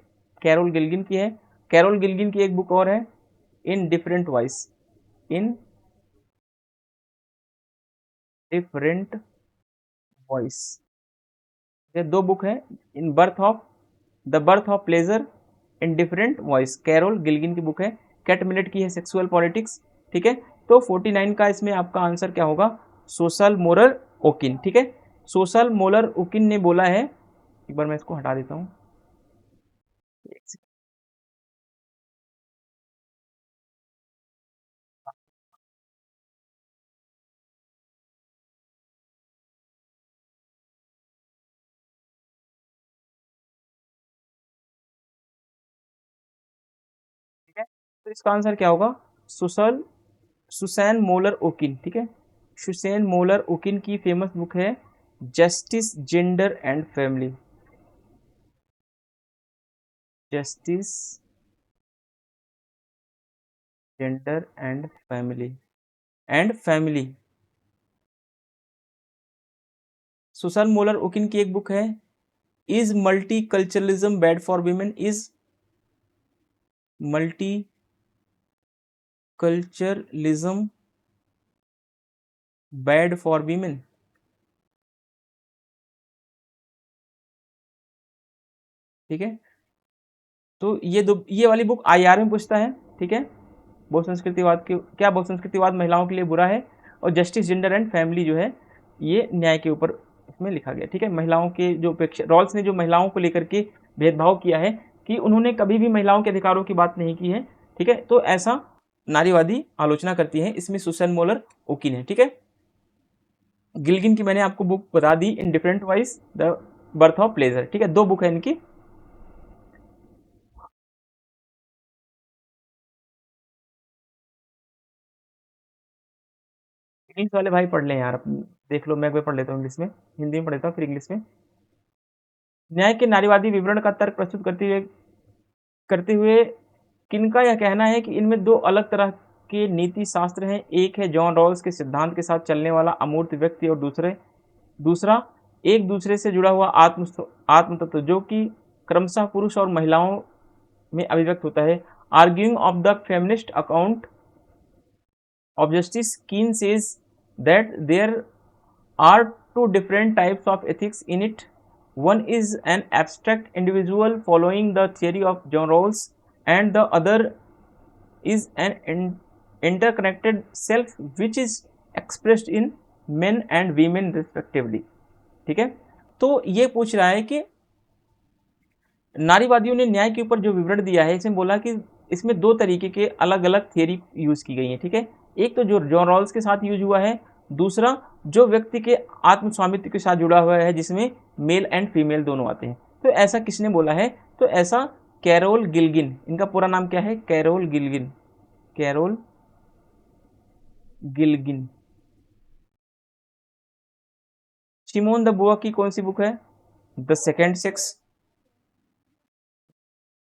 कैरोल गिल्गिन की है। कैरोल गिल्गिन की एक बुक और है, in different voice, in different voice, ये दो बुक है, in birth of, the birth of pleasure, in different voice, Carol Gilligan की बुक है। कैट मिलेट की है सेक्सुअल पॉलिटिक्स, ठीक है। तो 49 का इसमें आपका आंसर क्या होगा, सोशल मोरल ओकिन, ठीक है। सोशल मोरल ओकिन ने बोला है, एक बार मैं इसको हटा देता हूँ, ठीक है। तो इसका आंसर क्या होगा, सुसल सुसैन मोलर ओकिन, ठीक है। सुसैन मोलर ओकिन की फेमस बुक है justice gender and family, justice gender and family. Susan Moller Okin की एक बुक है, is multi culturalism bad for women, is multi culturalism bad for women, ठीक है। तो ये वाली बुक आईआर में पूछता है, ठीक है। बहुसंस्कृतिवाद के क्या, बहुसंस्कृतिवाद महिलाओं के लिए बुरा है, और जस्टिस जेंडर एंड फैमिली जो है ये न्याय के ऊपर इसमें लिखा गया, ठीक है। महिलाओं के जो रॉल्स ने जो महिलाओं को लेकर के भेदभाव किया है, कि उन्होंने कभी भी महिलाओं के अधिकारों की बात नहीं की है, ठीक है। तो ऐसा नारीवादी आलोचना करती है, इसमें सुसन मोलर ओकिन है, ठीक है। गिल्गिन की मैंने आपको बुक बता दी, in different voice, the birth of pleasure, ठीक है, दो बुक है इनकी। इंग्लिश वाले भाई पढ़ लें यार, देख लो, मैं एक बार पढ़ लेता हूँ इंग्लिश में, हिंदी में पढ़ लेता हूँ फिर इंग्लिश में। न्याय के नारीवादी विवरण का तर्क प्रस्तुत करते हुए किनका यह कहना है कि इनमें दो अलग तरह के नीति शास्त्र हैं, एक है जॉन रॉल्स के सिद्धांत के साथ चलने वाला अमूर्त व्यक्ति, और दूसरा एक दूसरे से जुड़ा हुआ आत्म तत्व, जो कि क्रमशः पुरुष और महिलाओं में अभिव्यक्त होता है। Arguing of the feminist account of justice, Keen says that there are two different types of ethics in it. One is an abstract individual following the theory of John Rawls, and the other is an interconnected self which is expressed in men and women respectively. ठीक है, तो ये पूछ रहा है कि नारीवादियों ने न्याय के ऊपर जो विवरण दिया है, इसमें बोला कि इसमें दो तरीके के अलग अलग थियरी यूज की गई है, ठीक है। एक तो जो जॉन रॉल्स के साथ यूज हुआ है, दूसरा जो व्यक्ति के आत्म स्वामित्व के साथ जुड़ा हुआ है, जिसमें मेल एंड फीमेल दोनों आते हैं। तो ऐसा किसने बोला है, तो ऐसा कैरोल गिल्गिन, इनका पूरा नाम क्या है, Carol Gilligan, Carol Gilligan. Simone de Beauvoir की कौन सी बुक है, the second sex,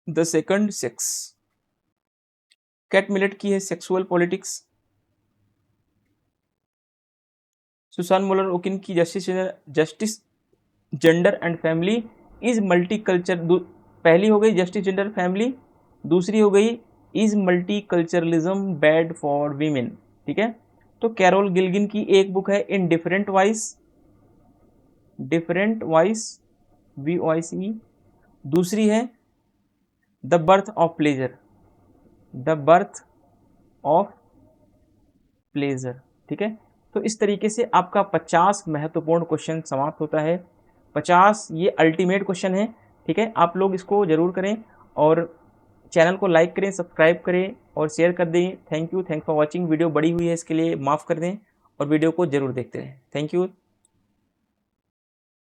the second sex. Kate Millett की है sexual politics. Susan Moller Okin की justice gender and family is multi culture, पहली हो गई जस्टिस जेंडर फैमिली, दूसरी हो गई is multi culturalism bad for women, ठीक है। तो कैरोल गिल्गिन की एक बुक है in different voice, different voice, VOICE, दूसरी है the birth of pleasure, the birth of pleasure, ठीक है। तो इस तरीके से आपका 50 महत्वपूर्ण क्वेश्चन समाप्त होता है। 50 ये अल्टीमेट क्वेश्चन है, ठीक है। आप लोग इसको जरूर करें, और चैनल को लाइक करें, सब्सक्राइब करें और शेयर कर दें। Thank you, thanks for watching. Video बड़ी हुई है, इसके लिए माफ़ कर दें, और वीडियो को जरूर देखते रहें। Thank you.